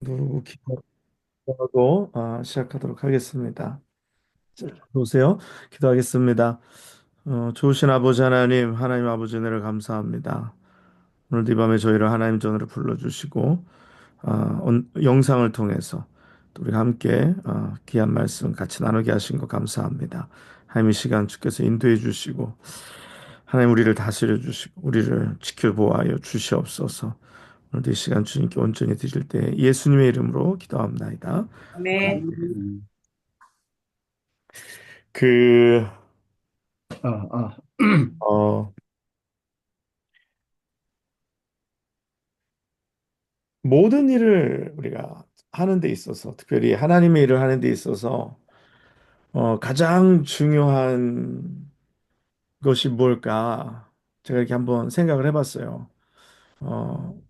누르고 기도하고 시작하도록 하겠습니다. 자, 보세요. 기도하겠습니다. 좋으신 아버지 하나님, 하나님 아버지 은혜를 감사합니다. 오늘도 이 밤에 저희를 하나님 전으로 불러주시고 영상을 통해서 또 우리가 함께 귀한 말씀 같이 나누게 하신 것 감사합니다. 하나님 이 시간 주께서 인도해 주시고 하나님 우리를 다스려 주시고 우리를 지켜 보호하여 주시옵소서. 오늘도 이 시간 주님께 온전히 드릴 때 예수님의 이름으로 기도합나이다. 네. 그, 아, 아. 어, 모든 일을 우리가 하는 데 있어서, 특별히 하나님의 일을 하는 데 있어서, 가장 중요한 것이 뭘까? 제가 이렇게 한번 생각을 해봤어요.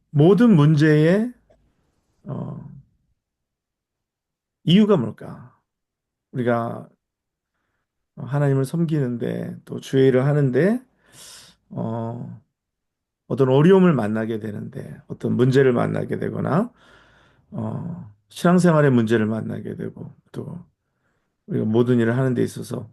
모든 문제의, 어, 이유가 뭘까? 우리가 하나님을 섬기는데, 또 주의 일을 하는데, 어, 어떤 어려움을 만나게 되는데, 어떤 문제를 만나게 되거나, 신앙생활의 문제를 만나게 되고, 또 우리가 모든 일을 하는 데 있어서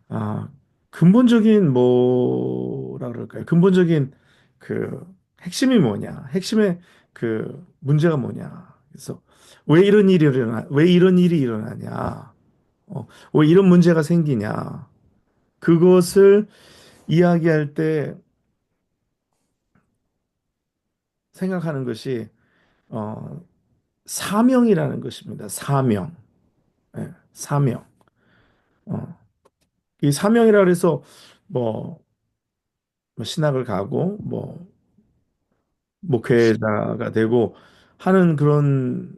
아, 근본적인 뭐라 그럴까요? 근본적인 그 핵심이 뭐냐? 핵심의 그 문제가 뭐냐? 그래서 왜 이런 일이 일어나냐? 왜 이런 문제가 생기냐? 그것을 이야기할 때 생각하는 것이 어, 사명이라는 것입니다. 사명. 예, 사명. 어, 이 사명이라 그래서 뭐 신학을 가고 뭐 목회자가 되고 하는 그런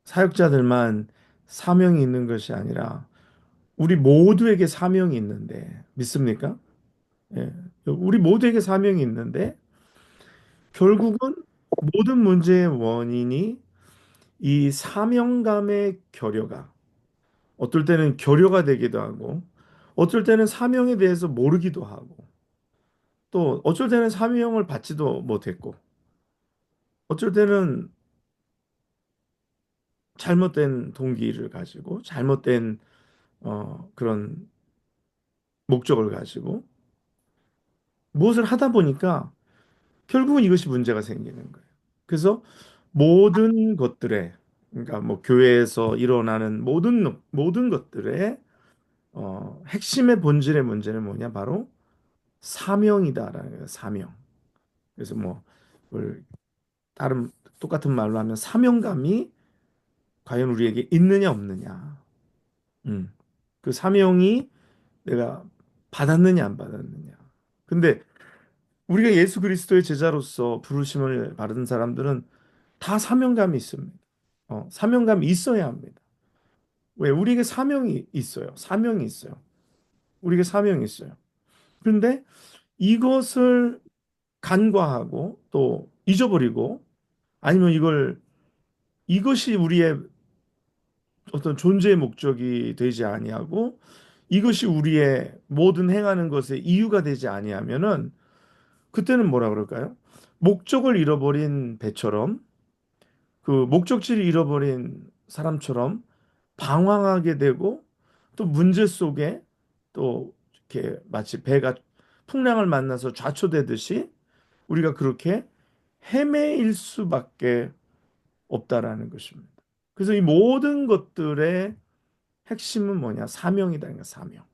사역자들만 사명이 있는 것이 아니라 우리 모두에게 사명이 있는데 믿습니까? 예. 우리 모두에게 사명이 있는데 결국은 모든 문제의 원인이 이 사명감의 결여가 어떨 때는 결여가 되기도 하고 어떨 때는 사명에 대해서 모르기도 하고 또 어쩔 때는 사명을 받지도 못했고 어쩔 때는 잘못된 동기를 가지고 잘못된 그런 목적을 가지고 무엇을 하다 보니까 결국은 이것이 문제가 생기는 거예요. 그래서 모든 것들에 그러니까 뭐 교회에서 일어나는 모든 것들의 핵심의 본질의 문제는 뭐냐? 바로 사명이다라는 거예요. 사명. 그래서 뭐 그걸 다른 똑같은 말로 하면 사명감이 과연 우리에게 있느냐 없느냐. 음. 그 사명이 내가 받았느냐 안 받았느냐. 근데 우리가 예수 그리스도의 제자로서 부르심을 받은 사람들은 다 사명감이 있습니다. 사명감이 있어야 합니다. 왜? 우리에게 사명이 있어요. 사명이 있어요. 우리에게 사명이 있어요. 그런데 이것을 간과하고 또 잊어버리고 아니면 이것이 우리의 어떤 존재의 목적이 되지 아니하고 이것이 우리의 모든 행하는 것의 이유가 되지 아니하면은 그때는 뭐라 그럴까요? 목적을 잃어버린 배처럼 그 목적지를 잃어버린 사람처럼 방황하게 되고 또 문제 속에 또 이렇게 마치 배가 풍랑을 만나서 좌초되듯이 우리가 그렇게 헤매일 수밖에 없다라는 것입니다. 그래서 이 모든 것들의 핵심은 뭐냐? 사명이다. 그러니까 사명.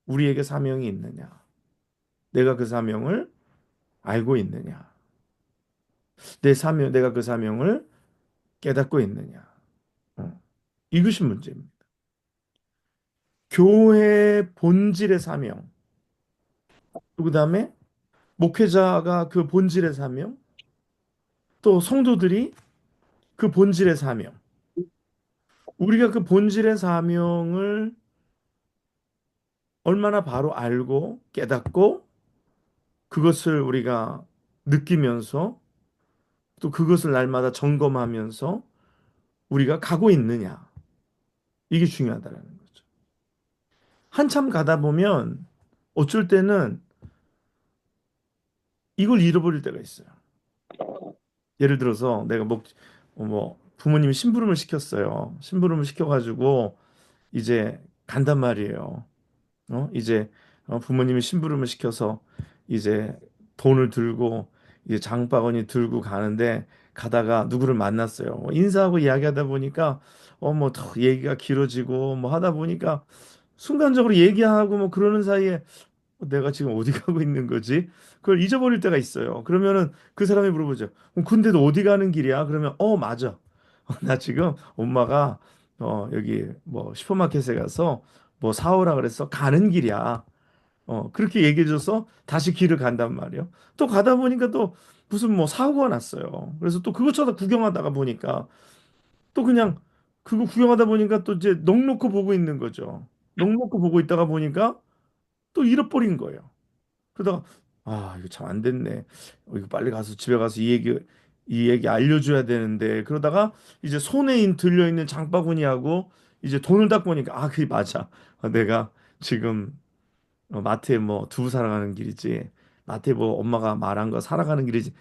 우리에게 사명이 있느냐? 내가 그 사명을 알고 있느냐? 내가 그 사명을 깨닫고 있느냐? 어, 이것이 문제입니다. 교회의 본질의 사명, 또 그다음에 목회자가 그 본질의 사명, 또 성도들이 그 본질의 사명. 우리가 그 본질의 사명을 얼마나 바로 알고 깨닫고 그것을 우리가 느끼면서 또 그것을 날마다 점검하면서 우리가 가고 있느냐. 이게 중요하다라는 거죠. 한참 가다 보면 어쩔 때는 이걸 잃어버릴 때가 있어요. 예를 들어서 내가 뭐 부모님이 심부름을 시켰어요. 심부름을 시켜가지고 이제 간단 말이에요. 이제 부모님이 심부름을 시켜서 이제 돈을 들고 이제 장바구니 들고 가는데 가다가 누구를 만났어요. 인사하고 이야기하다 보니까 뭐 더 얘기가 길어지고 뭐 하다 보니까 순간적으로 얘기하고 뭐 그러는 사이에 내가 지금 어디 가고 있는 거지? 그걸 잊어버릴 때가 있어요. 그러면은 그 사람이 물어보죠. 근데 너 어디 가는 길이야? 그러면 맞아. 나 지금 엄마가 여기 뭐 슈퍼마켓에 가서 뭐 사오라 그래서 가는 길이야. 그렇게 얘기해줘서 다시 길을 간단 말이에요. 또 가다 보니까 또 무슨 뭐 사고가 났어요. 그래서 또 그것 저것 구경하다가 보니까 또 그냥 그거 구경하다 보니까 또 이제 넋 놓고 보고 있는 거죠. 넋 놓고 보고 있다가 보니까 또 잃어버린 거예요. 그러다가 이거 참 안 됐네. 이거 빨리 가서 집에 가서 이 얘기 알려줘야 되는데 그러다가 이제 손에 들려 있는 장바구니하고 이제 돈을 딱 보니까 그게 맞아. 내가 지금 마트에 뭐 두부 사러 가는 길이지. 마트에 뭐 엄마가 말한 거 살아가는 길이지.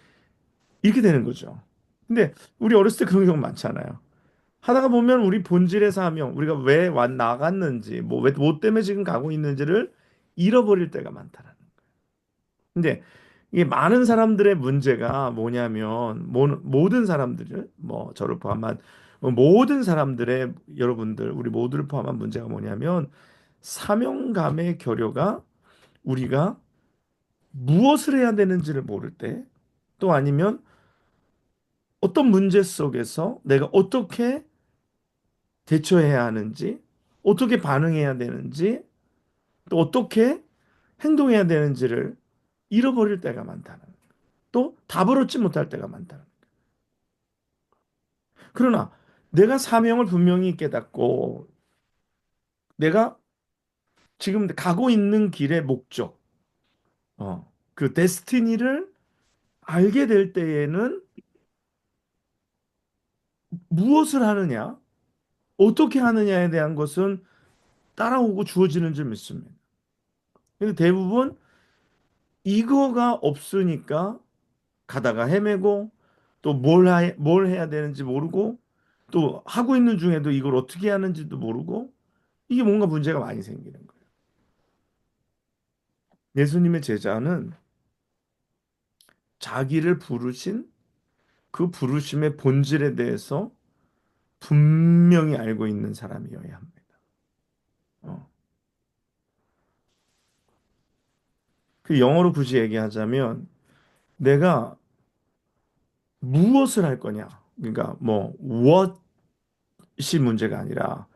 이렇게 되는 거죠. 근데 우리 어렸을 때 그런 경우 많잖아요. 하다가 보면 우리 본질의 사명, 우리가 왜 나갔는지, 뭐 때문에 지금 가고 있는지를 잃어버릴 때가 많다라는. 근데 이게 많은 사람들의 문제가 뭐냐면 모든 사람들을 뭐 저를 포함한 모든 사람들의 여러분들 우리 모두를 포함한 문제가 뭐냐면 사명감의 결여가 우리가 무엇을 해야 되는지를 모를 때 또 아니면 어떤 문제 속에서 내가 어떻게 대처해야 하는지 어떻게 반응해야 되는지 또 어떻게 행동해야 되는지를 잃어버릴 때가 많다는 또 답을 얻지 못할 때가 많다는 그러나 내가 사명을 분명히 깨닫고 내가 지금 가고 있는 길의 목적, 그 데스티니를 알게 될 때에는 무엇을 하느냐, 어떻게 하느냐에 대한 것은 따라오고 주어지는 줄 믿습니다. 근데 대부분 이거가 없으니까 가다가 헤매고 또 뭘 해야 되는지 모르고 또 하고 있는 중에도 이걸 어떻게 하는지도 모르고 이게 뭔가 문제가 많이 생기는 거예요. 예수님의 제자는 자기를 부르신 그 부르심의 본질에 대해서 분명히 알고 있는 사람이어야 합니다. 어. 그 영어로 굳이 얘기하자면 내가 무엇을 할 거냐. 그러니까 뭐 what이 문제가 아니라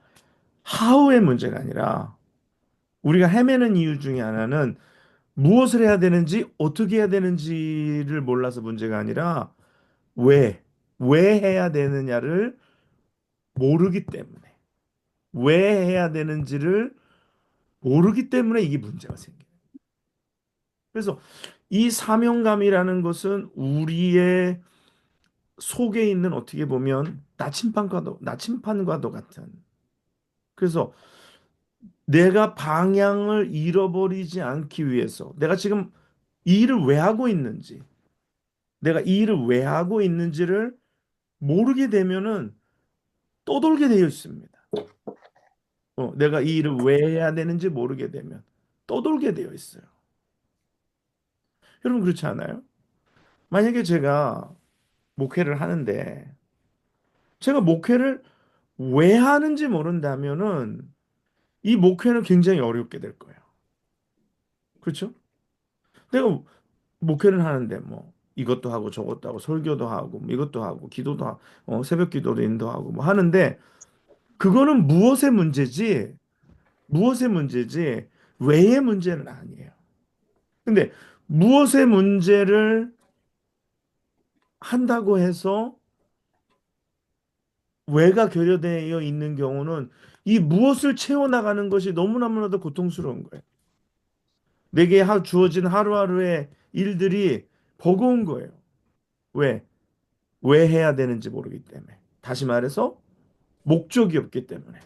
how의 문제가 아니라 우리가 헤매는 이유 중에 하나는 무엇을 해야 되는지 어떻게 해야 되는지를 몰라서 문제가 아니라 왜, 왜 해야 되느냐를 모르기 때문에 왜 해야 되는지를 모르기 때문에 이게 문제가 생겨요. 그래서 이 사명감이라는 것은 우리의 속에 있는 어떻게 보면 나침판과도 같은. 그래서 내가 방향을 잃어버리지 않기 위해서 내가 지금 이 일을 왜 하고 있는지, 내가 이 일을 왜 하고 있는지를 모르게 되면은 떠돌게 되어 있습니다. 내가 이 일을 왜 해야 되는지 모르게 되면 떠돌게 되어 있어요. 여러분 그렇지 않아요? 만약에 제가 목회를 하는데 제가 목회를 왜 하는지 모른다면은 이 목회는 굉장히 어렵게 될 거예요. 그렇죠? 내가 목회를 하는데 뭐 이것도 하고 저것도 하고 설교도 하고 뭐 이것도 하고 기도도 하고 새벽 기도도 인도하고 뭐 하는데 그거는 무엇의 문제지 왜의 문제는 아니에요. 근데 무엇의 문제를 한다고 해서 왜가 결여되어 있는 경우는 이 무엇을 채워나가는 것이 너무너무나도 고통스러운 거예요. 내게 주어진 하루하루의 일들이 버거운 거예요. 왜? 왜 해야 되는지 모르기 때문에. 다시 말해서 목적이 없기 때문에.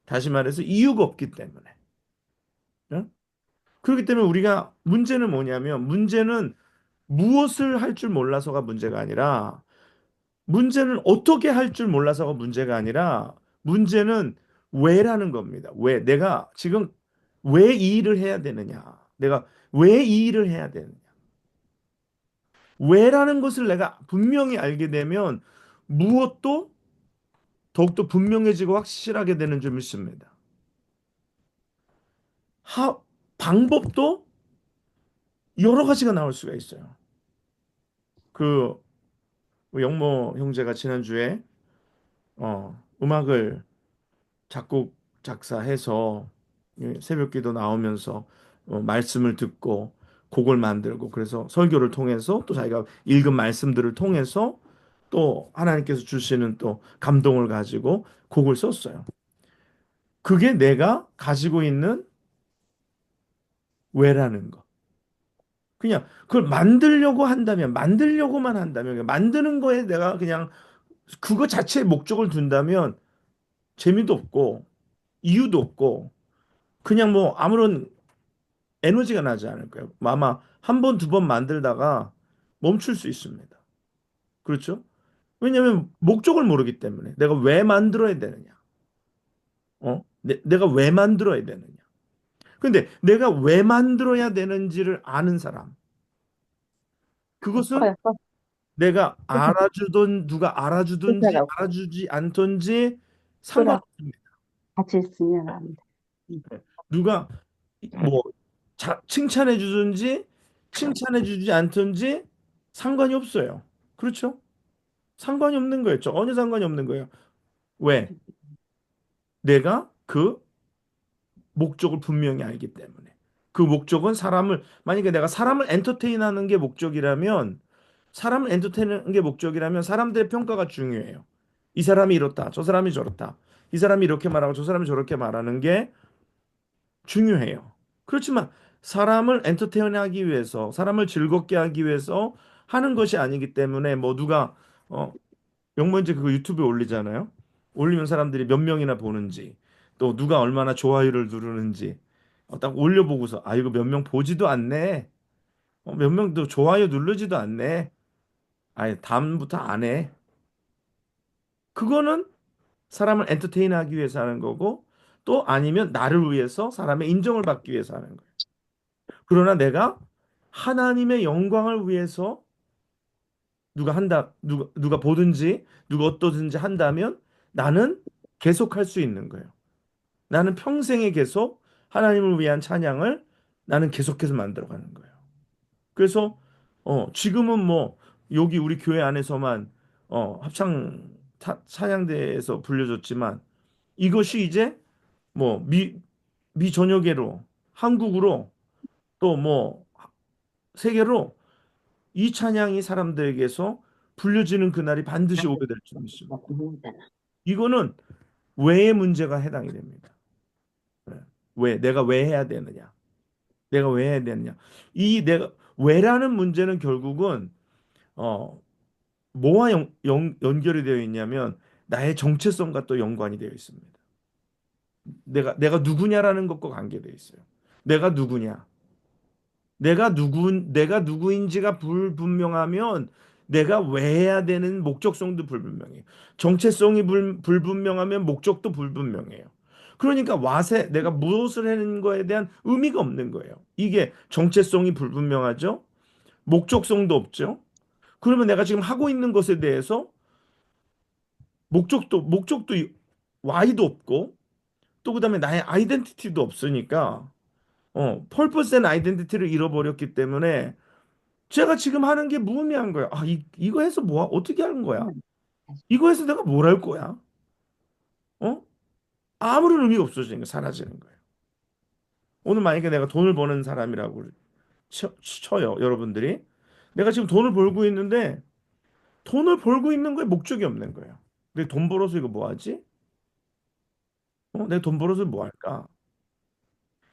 다시 말해서 이유가 없기 때문에. 응? 그렇기 때문에 우리가 문제는 뭐냐면 문제는 무엇을 할 줄 몰라서가 문제가 아니라 문제는 어떻게 할 줄 몰라서가 문제가 아니라 문제는 왜라는 겁니다. 왜 내가 지금 왜 이 일을 해야 되느냐? 내가 왜 이 일을 해야 되느냐? 왜라는 것을 내가 분명히 알게 되면 무엇도 더욱더 분명해지고 확실하게 되는 줄 믿습니다. 하, 방법도 여러 가지가 나올 수가 있어요. 그 영모 형제가 지난주에 음악을 작곡 작사해서 새벽기도 나오면서 말씀을 듣고 곡을 만들고 그래서 설교를 통해서 또 자기가 읽은 말씀들을 통해서 또 하나님께서 주시는 또 감동을 가지고 곡을 썼어요. 그게 내가 가지고 있는 왜라는 거. 그냥 그걸 만들려고 한다면, 만들려고만 한다면, 그냥 만드는 거에 내가 그냥 그거 자체에 목적을 둔다면 재미도 없고, 이유도 없고, 그냥 뭐 아무런 에너지가 나지 않을 거예요. 아마 한 번, 두 번 만들다가 멈출 수 있습니다. 그렇죠? 왜냐하면 목적을 모르기 때문에 내가 왜 만들어야 되느냐? 내가 왜 만들어야 되느냐? 근데 내가 왜 만들어야 되는지를 아는 사람, 그것은 커요. 커. 내가 그래, 알아주던 누가 알아주든지 그래, 알아주지 않던지 그래. 상관없습니다. 같이 있으면 안 돼. 네. 누가 뭐 칭찬해 주든지 칭찬해 주지 않든지 상관이 없어요. 그렇죠? 상관이 없는 거예요. 전혀 상관이 없는 거예요. 왜? 내가 그 목적을 분명히 알기 때문에. 그 목적은 만약에 내가 사람을 엔터테인하는 게 목적이라면, 사람을 엔터테인하는 게 목적이라면 사람들의 평가가 중요해요. 이 사람이 이렇다, 저 사람이 저렇다. 이 사람이 이렇게 말하고 저 사람이 저렇게 말하는 게 중요해요. 그렇지만 사람을 엔터테인하기 위해서, 사람을 즐겁게 하기 위해서 하는 것이 아니기 때문에 뭐 누가 영문제 그거 유튜브에 올리잖아요. 올리면 사람들이 몇 명이나 보는지, 또 누가 얼마나 좋아요를 누르는지 딱 올려보고서 아 이거 몇 명 보지도 않네. 몇 명도 좋아요 누르지도 않네. 아예 다음부터 안 해. 그거는 사람을 엔터테인하기 위해서 하는 거고 또 아니면 나를 위해서 사람의 인정을 받기 위해서 하는 거예요. 그러나 내가 하나님의 영광을 위해서 누가 보든지 누가 어떠든지 한다면 나는 계속할 수 있는 거예요. 나는 평생에 계속 하나님을 위한 찬양을 나는 계속해서 만들어가는 거예요. 그래서 지금은 뭐 여기 우리 교회 안에서만 합창 찬양대에서 불려졌지만 이것이 이제 뭐 미 전역으로 한국으로 또 뭐 세계로 이 찬양이 사람들에게서 불려지는 그날이 반드시 오게 될 줄 믿습니다. 이거는 왜의 문제가 해당이 됩니다. 네. 왜 내가 왜 해야 되느냐? 내가 왜 해야 되느냐? 이 내가 왜라는 문제는 결국은 어 뭐와 연결이 되어 있냐면 나의 정체성과 또 연관이 되어 있습니다. 내가 누구냐라는 것과 관계되어 있어요. 내가 누구냐? 내가 누구인지가 불분명하면 내가 왜 해야 되는 목적성도 불분명해요. 정체성이 불분명하면 목적도 불분명해요. 그러니까 내가 무엇을 하는 거에 대한 의미가 없는 거예요. 이게 정체성이 불분명하죠? 목적성도 없죠? 그러면 내가 지금 하고 있는 것에 대해서 목적도 Y도 없고 또 그다음에 나의 아이덴티티도 없으니까 펄퍼스 앤 아이덴티티를 잃어버렸기 때문에 제가 지금 하는 게 무의미한 거야. 이거 해서 어떻게 하는 거야? 이거 해서 내가 뭘 할 거야? 어? 아무런 의미가 없어지는 거 사라지는 거예요. 오늘 만약에 내가 돈을 버는 사람이라고 쳐요, 여러분들이. 내가 지금 돈을 벌고 있는데 돈을 벌고 있는 거에 목적이 없는 거예요. 내 돈 벌어서 이거 뭐 하지? 내 돈 벌어서 뭐 할까?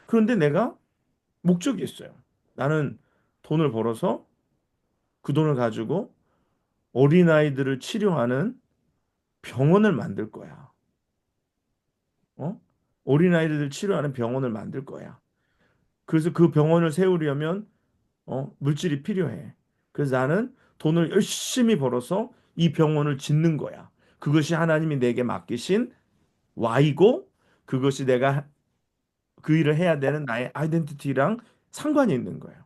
그런데 내가 목적이 있어요. 나는 돈을 벌어서 그 돈을 가지고 어린아이들을 치료하는 병원을 만들 거야. 어? 어린아이들 치료하는 병원을 만들 거야. 그래서 그 병원을 세우려면 물질이 필요해. 그래서 나는 돈을 열심히 벌어서 이 병원을 짓는 거야. 그것이 하나님이 내게 맡기신 Y고 그것이 내가 그 일을 해야 되는 나의 아이덴티티랑 상관이 있는 거예요.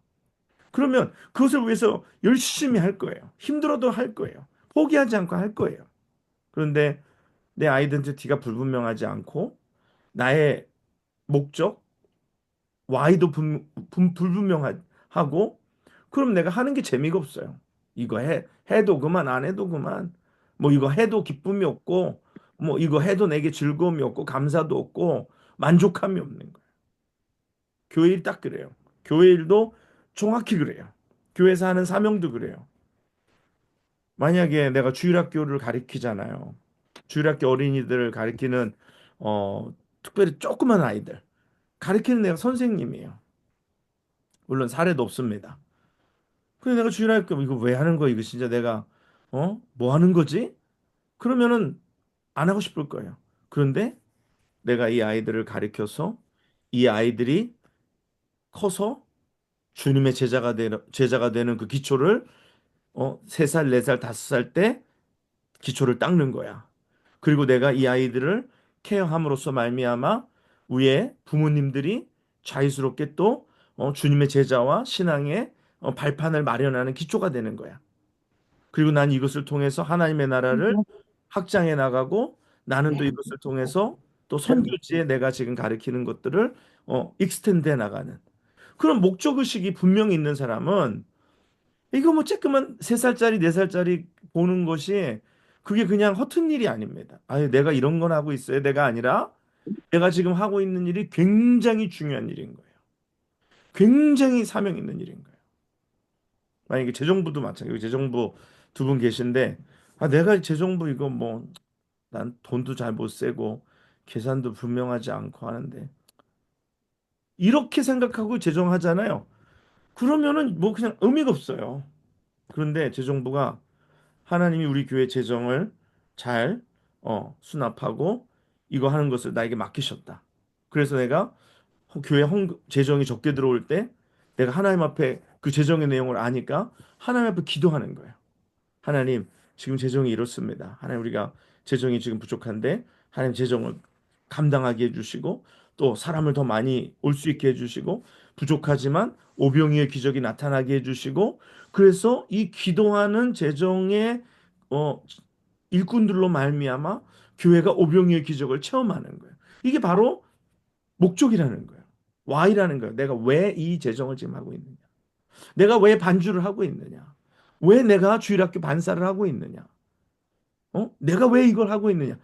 그러면 그것을 위해서 열심히 할 거예요. 힘들어도 할 거예요. 포기하지 않고 할 거예요. 그런데 내 아이덴티티가 불분명하지 않고 나의 목적, Y도 불분명하고 그럼 내가 하는 게 재미가 없어요. 이거 해도 그만 안 해도 그만. 뭐 이거 해도 기쁨이 없고 뭐 이거 해도 내게 즐거움이 없고 감사도 없고 만족함이 없는 거예요. 교회 일 딱 그래요. 교회 일도 정확히 그래요. 교회에서 하는 사명도 그래요. 만약에 내가 주일학교를 가리키잖아요. 주일학교 어린이들을 가리키는 특별히 조그만 아이들 가리키는 내가 선생님이에요. 물론 사례도 없습니다. 근데 내가 주일학교 이거 왜 하는 거야? 이거 진짜 내가 뭐 하는 거지? 그러면은 안 하고 싶을 거예요. 그런데 내가 이 아이들을 가리켜서 이 아이들이 커서 주님의 제자가 되는 그 기초를 3살, 4살, 5살 때 기초를 닦는 거야. 그리고 내가 이 아이들을 케어함으로써 말미암아 위에 부모님들이 자유스럽게 또 주님의 제자와 신앙의 발판을 마련하는 기초가 되는 거야. 그리고 난 이것을 통해서 하나님의 나라를 확장해 나가고 나는 또 네. 이것을 통해서 또 선교지에 내가 지금 가리키는 것들을 익스텐드 해 나가는 그런 목적 의식이 분명히 있는 사람은 이거 뭐 쬐끄만 3살짜리 4살짜리 보는 것이 그게 그냥 허튼 일이 아닙니다. 아유 내가 이런 건 하고 있어요. 내가 아니라 내가 지금 하고 있는 일이 굉장히 중요한 일인 거예요. 굉장히 사명 있는 일인 거예요. 만약에 재정부도 마찬가지고 재정부 2분 계신데 내가 재정부 이거 뭐 난 돈도 잘 못 세고 계산도 분명하지 않고 하는데 이렇게 생각하고 재정하잖아요. 그러면은 뭐 그냥 의미가 없어요. 그런데 재정부가 하나님이 우리 교회 재정을 잘 수납하고 이거 하는 것을 나에게 맡기셨다. 그래서 내가 교회 재정이 적게 들어올 때 내가 하나님 앞에 그 재정의 내용을 아니까 하나님 앞에 기도하는 거예요. 하나님, 지금 재정이 이렇습니다. 하나님, 우리가 재정이 지금 부족한데, 하나님 재정을 감당하게 해주시고, 또 사람을 더 많이 올 수 있게 해주시고, 부족하지만 오병이의 기적이 나타나게 해주시고, 그래서 이 기도하는 재정의 어, 일꾼들로 말미암아 교회가 오병이의 기적을 체험하는 거예요. 이게 바로 목적이라는 거예요. Y라는 거예요. 내가 왜 이 재정을 지금 하고 있느냐? 내가 왜 반주를 하고 있느냐? 왜 내가 주일학교 반사를 하고 있느냐? 내가 왜 이걸 하고 있느냐?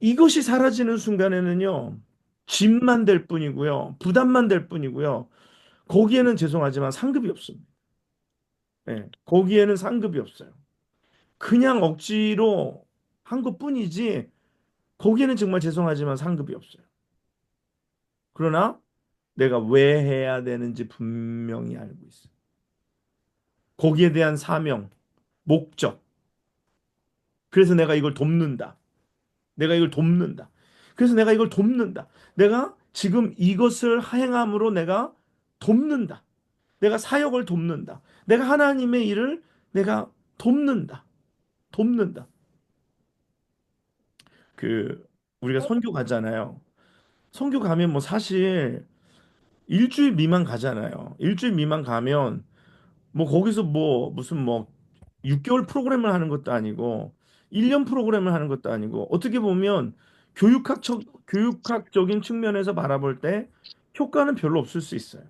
이것이 사라지는 순간에는요, 짐만 될 뿐이고요, 부담만 될 뿐이고요, 거기에는 죄송하지만 상급이 없습니다. 예, 거기에는 상급이 없어요. 그냥 억지로 한 것뿐이지, 거기에는 정말 죄송하지만 상급이 없어요. 그러나 내가 왜 해야 되는지 분명히 알고 있어요. 거기에 대한 사명, 목적. 그래서 내가 이걸 돕는다. 내가 이걸 돕는다. 그래서 내가 이걸 돕는다. 내가 지금 이것을 행함으로 내가 돕는다. 내가 사역을 돕는다. 내가 하나님의 일을 내가 돕는다. 돕는다. 그 우리가 선교 가잖아요. 선교 가면 뭐 사실 일주일 미만 가잖아요. 일주일 미만 가면 뭐 거기서 뭐 무슨 뭐 6개월 프로그램을 하는 것도 아니고 1년 프로그램을 하는 것도 아니고 어떻게 보면 교육학적인 측면에서 바라볼 때 효과는 별로 없을 수 있어요.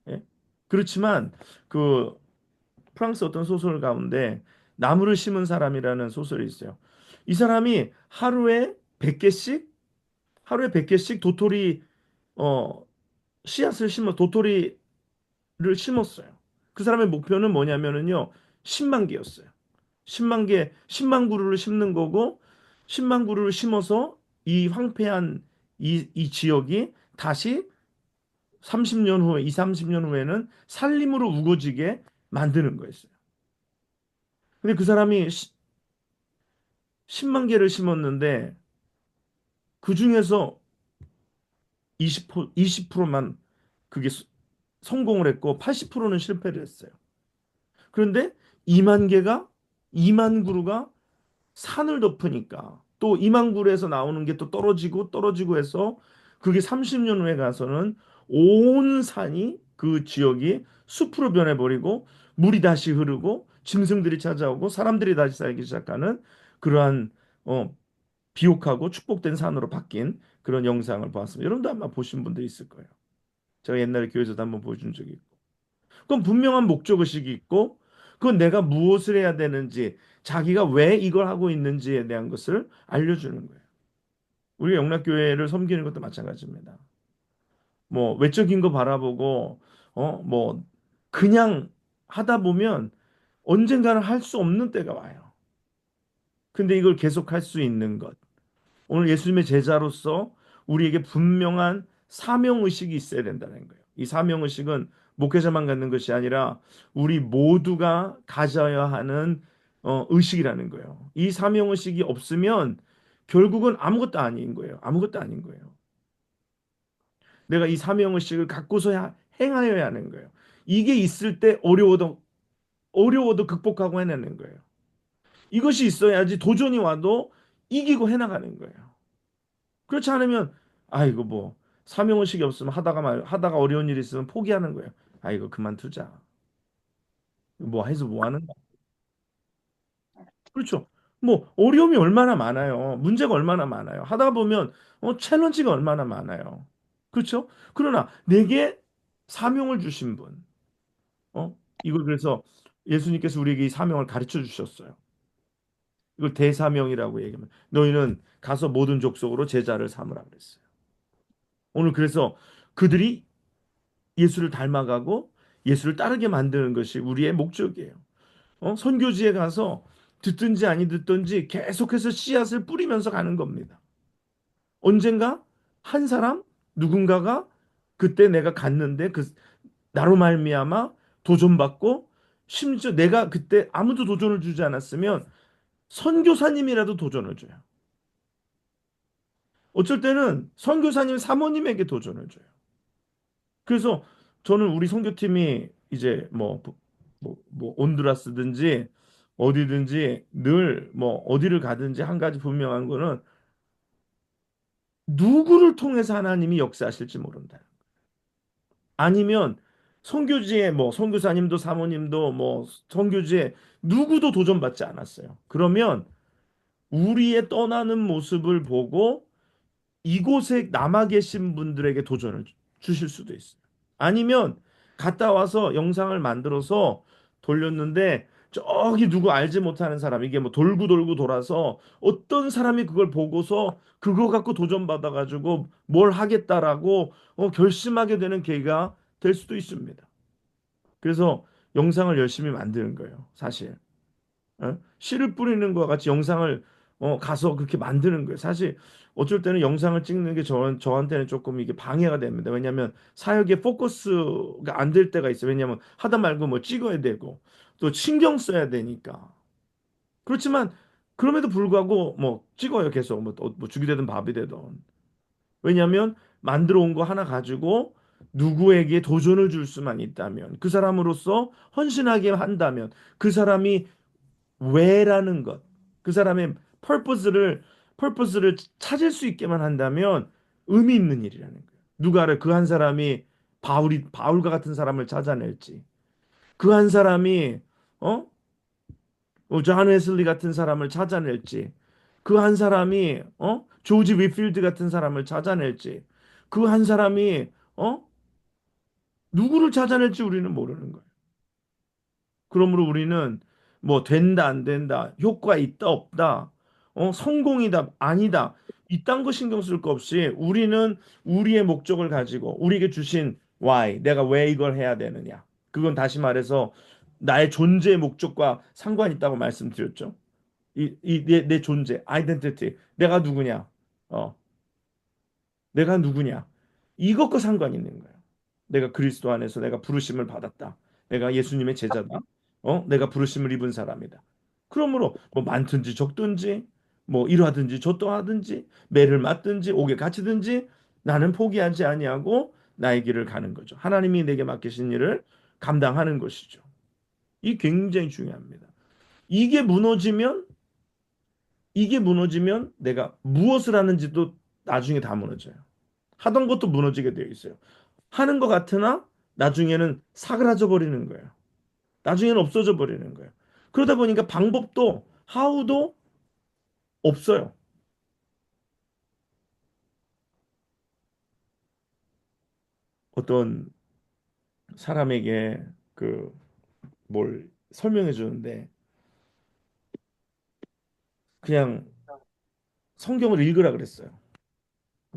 예? 그렇지만 그 프랑스 어떤 소설 가운데 나무를 심은 사람이라는 소설이 있어요. 이 사람이 하루에 100개씩 도토리 어 씨앗을 심어 도토리를 심었어요. 그 사람의 목표는 뭐냐면은요. 10만 개였어요. 10만 개, 10만 그루를 심는 거고 10만 그루를 심어서 이 황폐한 이 지역이 다시 30년 후에, 2, 30년 후에는 살림으로 우거지게 만드는 거였어요. 근데 그 사람이 10만 개를 심었는데 그 중에서 20%만 그게 성공을 했고 80%는 실패를 했어요. 그런데 2만 개가 2만 그루가 산을 덮으니까 또 2만 그루에서 나오는 게 또 떨어지고 떨어지고 해서 그게 30년 후에 가서는 온 산이 그 지역이 숲으로 변해버리고 물이 다시 흐르고 짐승들이 찾아오고 사람들이 다시 살기 시작하는 그러한 비옥하고 축복된 산으로 바뀐 그런 영상을 보았습니다. 여러분도 아마 보신 분들 있을 거예요. 제가 옛날에 교회에서도 한번 보여준 적이 있고. 그건 분명한 목적의식이 있고, 그건 내가 무엇을 해야 되는지, 자기가 왜 이걸 하고 있는지에 대한 것을 알려주는 거예요. 우리 영락교회를 섬기는 것도 마찬가지입니다. 뭐, 외적인 거 바라보고, 뭐, 그냥 하다 보면 언젠가는 할 수 없는 때가 와요. 근데 이걸 계속 할 수 있는 것. 오늘 예수님의 제자로서 우리에게 분명한 사명의식이 있어야 된다는 거예요. 이 사명의식은 목회자만 갖는 것이 아니라 우리 모두가 가져야 하는 의식이라는 거예요. 이 사명의식이 없으면 결국은 아무것도 아닌 거예요. 아무것도 아닌 거예요. 내가 이 사명의식을 갖고서 행하여야 하는 거예요. 이게 있을 때 어려워도 극복하고 해내는 거예요. 이것이 있어야지 도전이 와도 이기고 해나가는 거예요. 그렇지 않으면 아이고 뭐 사명의식이 없으면 하다가 어려운 일이 있으면 포기하는 거예요. 아이고 그만두자. 뭐 해서 뭐 하는 거. 그렇죠. 뭐 어려움이 얼마나 많아요. 문제가 얼마나 많아요. 하다 보면 챌린지가 얼마나 많아요. 그렇죠? 그러나 내게 사명을 주신 분. 이걸 그래서 예수님께서 우리에게 이 사명을 가르쳐 주셨어요. 이걸 대사명이라고 얘기합니다. 너희는 가서 모든 족속으로 제자를 삼으라 그랬어요. 오늘 그래서 그들이 예수를 닮아가고 예수를 따르게 만드는 것이 우리의 목적이에요. 선교지에 가서 듣든지 아니 듣든지 계속해서 씨앗을 뿌리면서 가는 겁니다. 언젠가 한 사람 누군가가 그때 내가 갔는데 그 나로 말미암아 도전받고 심지어 내가 그때 아무도 도전을 주지 않았으면 선교사님이라도 도전을 줘요. 어쩔 때는 선교사님 사모님에게 도전을 줘요. 그래서 저는 우리 선교팀이 이제 뭐 온두라스든지 어디든지 늘 뭐 어디를 가든지 한 가지 분명한 거는 누구를 통해서 하나님이 역사하실지 모른다. 아니면 선교지에 뭐 선교사님도 사모님도 뭐 선교지에 누구도 도전받지 않았어요. 그러면 우리의 떠나는 모습을 보고 이곳에 남아 계신 분들에게 도전을 주실 수도 있어요. 아니면 갔다 와서 영상을 만들어서 돌렸는데 저기 누구 알지 못하는 사람 이게 뭐 돌고 돌고 돌아서 어떤 사람이 그걸 보고서 그거 갖고 도전받아 가지고 뭘 하겠다라고 결심하게 되는 계기가 될 수도 있습니다. 그래서 영상을 열심히 만드는 거예요, 사실. 씨를 뿌리는 것과 같이 영상을 가서 그렇게 만드는 거예요. 사실 어쩔 때는 영상을 찍는 게 저한테는 조금 이게 방해가 됩니다. 왜냐하면 사역에 포커스가 안 될 때가 있어요. 왜냐하면 하다 말고 뭐 찍어야 되고 또 신경 써야 되니까. 그렇지만 그럼에도 불구하고 뭐 찍어요. 계속 뭐 죽이 되든 밥이 되든. 왜냐하면 만들어 온 거 하나 가지고 누구에게 도전을 줄 수만 있다면 그 사람으로서 헌신하게 한다면 그 사람이 왜라는 것, 그 사람의 퍼포스를 찾을 수 있게만 한다면 의미 있는 일이라는 거예요. 누가 알아요? 그 한 사람이 바울과 같은 사람을 찾아낼지, 그 한 사람이 어, 존 웨슬리 같은 사람을 찾아낼지, 그 한 사람이 조지 위필드 같은 사람을 찾아낼지, 그 한 사람이 누구를 찾아낼지 우리는 모르는 거예요. 그러므로 우리는 뭐 된다 안 된다 효과 있다 없다 성공이다 아니다 이딴 거 신경 쓸 거 없이 우리는 우리의 목적을 가지고 우리에게 주신 why 내가 왜 이걸 해야 되느냐 그건 다시 말해서 나의 존재의 목적과 상관이 있다고 말씀드렸죠. 내 존재 identity 내가 누구냐 어 내가 누구냐 이것과 상관이 있는 거예요. 내가 그리스도 안에서 내가 부르심을 받았다. 내가 예수님의 제자다. 내가 부르심을 입은 사람이다. 그러므로 뭐 많든지 적든지 뭐 이러하든지 저떠하든지 매를 맞든지 옥에 갇히든지 나는 포기하지 아니하고 나의 길을 가는 거죠. 하나님이 내게 맡기신 일을 감당하는 것이죠. 이 굉장히 중요합니다. 이게 무너지면 이게 무너지면 내가 무엇을 하는지도 나중에 다 무너져요. 하던 것도 무너지게 되어 있어요. 하는 것 같으나 나중에는 사그라져 버리는 거예요. 나중에는 없어져 버리는 거예요. 그러다 보니까 방법도 하우도 없어요. 어떤 사람에게 그 뭘 설명해 주는데 그냥 성경을 읽으라 그랬어요.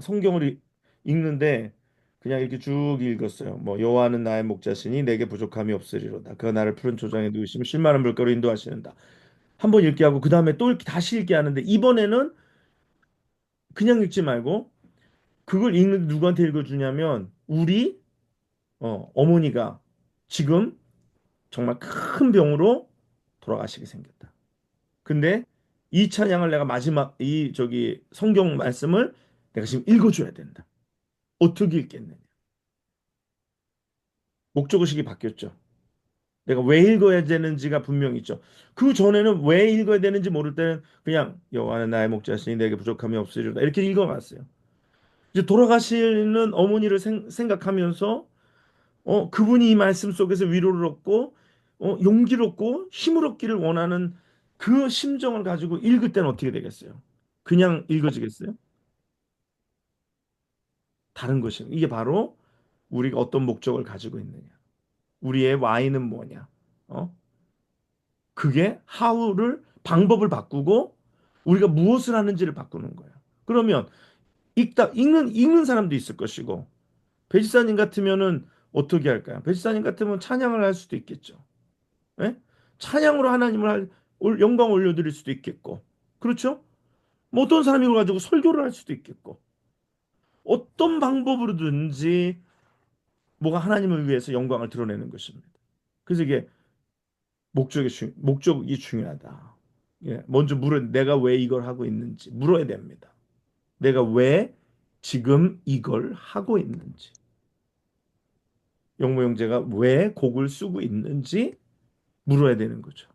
성경을 읽는데 그냥 이렇게 쭉 읽었어요. 뭐 여호와는 나의 목자시니 내게 부족함이 없으리로다. 그가 나를 푸른 초장에 누우시며 쉴 만한 물가로 인도하시는다. 한 번 읽게 하고 그 다음에 또 읽기 다시 읽게 하는데 이번에는 그냥 읽지 말고 그걸 읽는데 누구한테 읽어주냐면 우리 어머니가 지금 정말 큰 병으로 돌아가시게 생겼다. 근데 이 찬양을 내가 마지막 이 저기 성경 말씀을 내가 지금 읽어줘야 된다. 어떻게 읽겠느냐? 목적의식이 바뀌었죠. 내가 왜 읽어야 되는지가 분명히 있죠. 그 전에는 왜 읽어야 되는지 모를 때는 그냥 여호와는 나의 목자시니 내게 부족함이 없으리로다 이렇게 읽어갔어요. 이제 돌아가시는 어머니를 생각하면서 그분이 이 말씀 속에서 위로를 얻고 용기를 얻고 힘을 얻기를 원하는 그 심정을 가지고 읽을 때는 어떻게 되겠어요? 그냥 읽어지겠어요? 다른 것이 이게 바로 우리가 어떤 목적을 가지고 있느냐. 우리의 와이는 뭐냐? 어? 그게 하우를 방법을 바꾸고 우리가 무엇을 하는지를 바꾸는 거예요. 그러면 읽는 사람도 있을 것이고 배지사님 같으면은 어떻게 할까요? 배지사님 같으면 찬양을 할 수도 있겠죠. 예? 찬양으로 하나님을 영광 올려드릴 수도 있겠고 그렇죠? 뭐 어떤 사람이 이걸 가지고 설교를 할 수도 있겠고 어떤 방법으로든지 뭐가 하나님을 위해서 영광을 드러내는 것입니다. 그래서 이게 목적이 중요하다. 예, 먼저 내가 왜 이걸 하고 있는지 물어야 됩니다. 내가 왜 지금 이걸 하고 있는지, 영모 형제가 왜 곡을 쓰고 있는지 물어야 되는 거죠.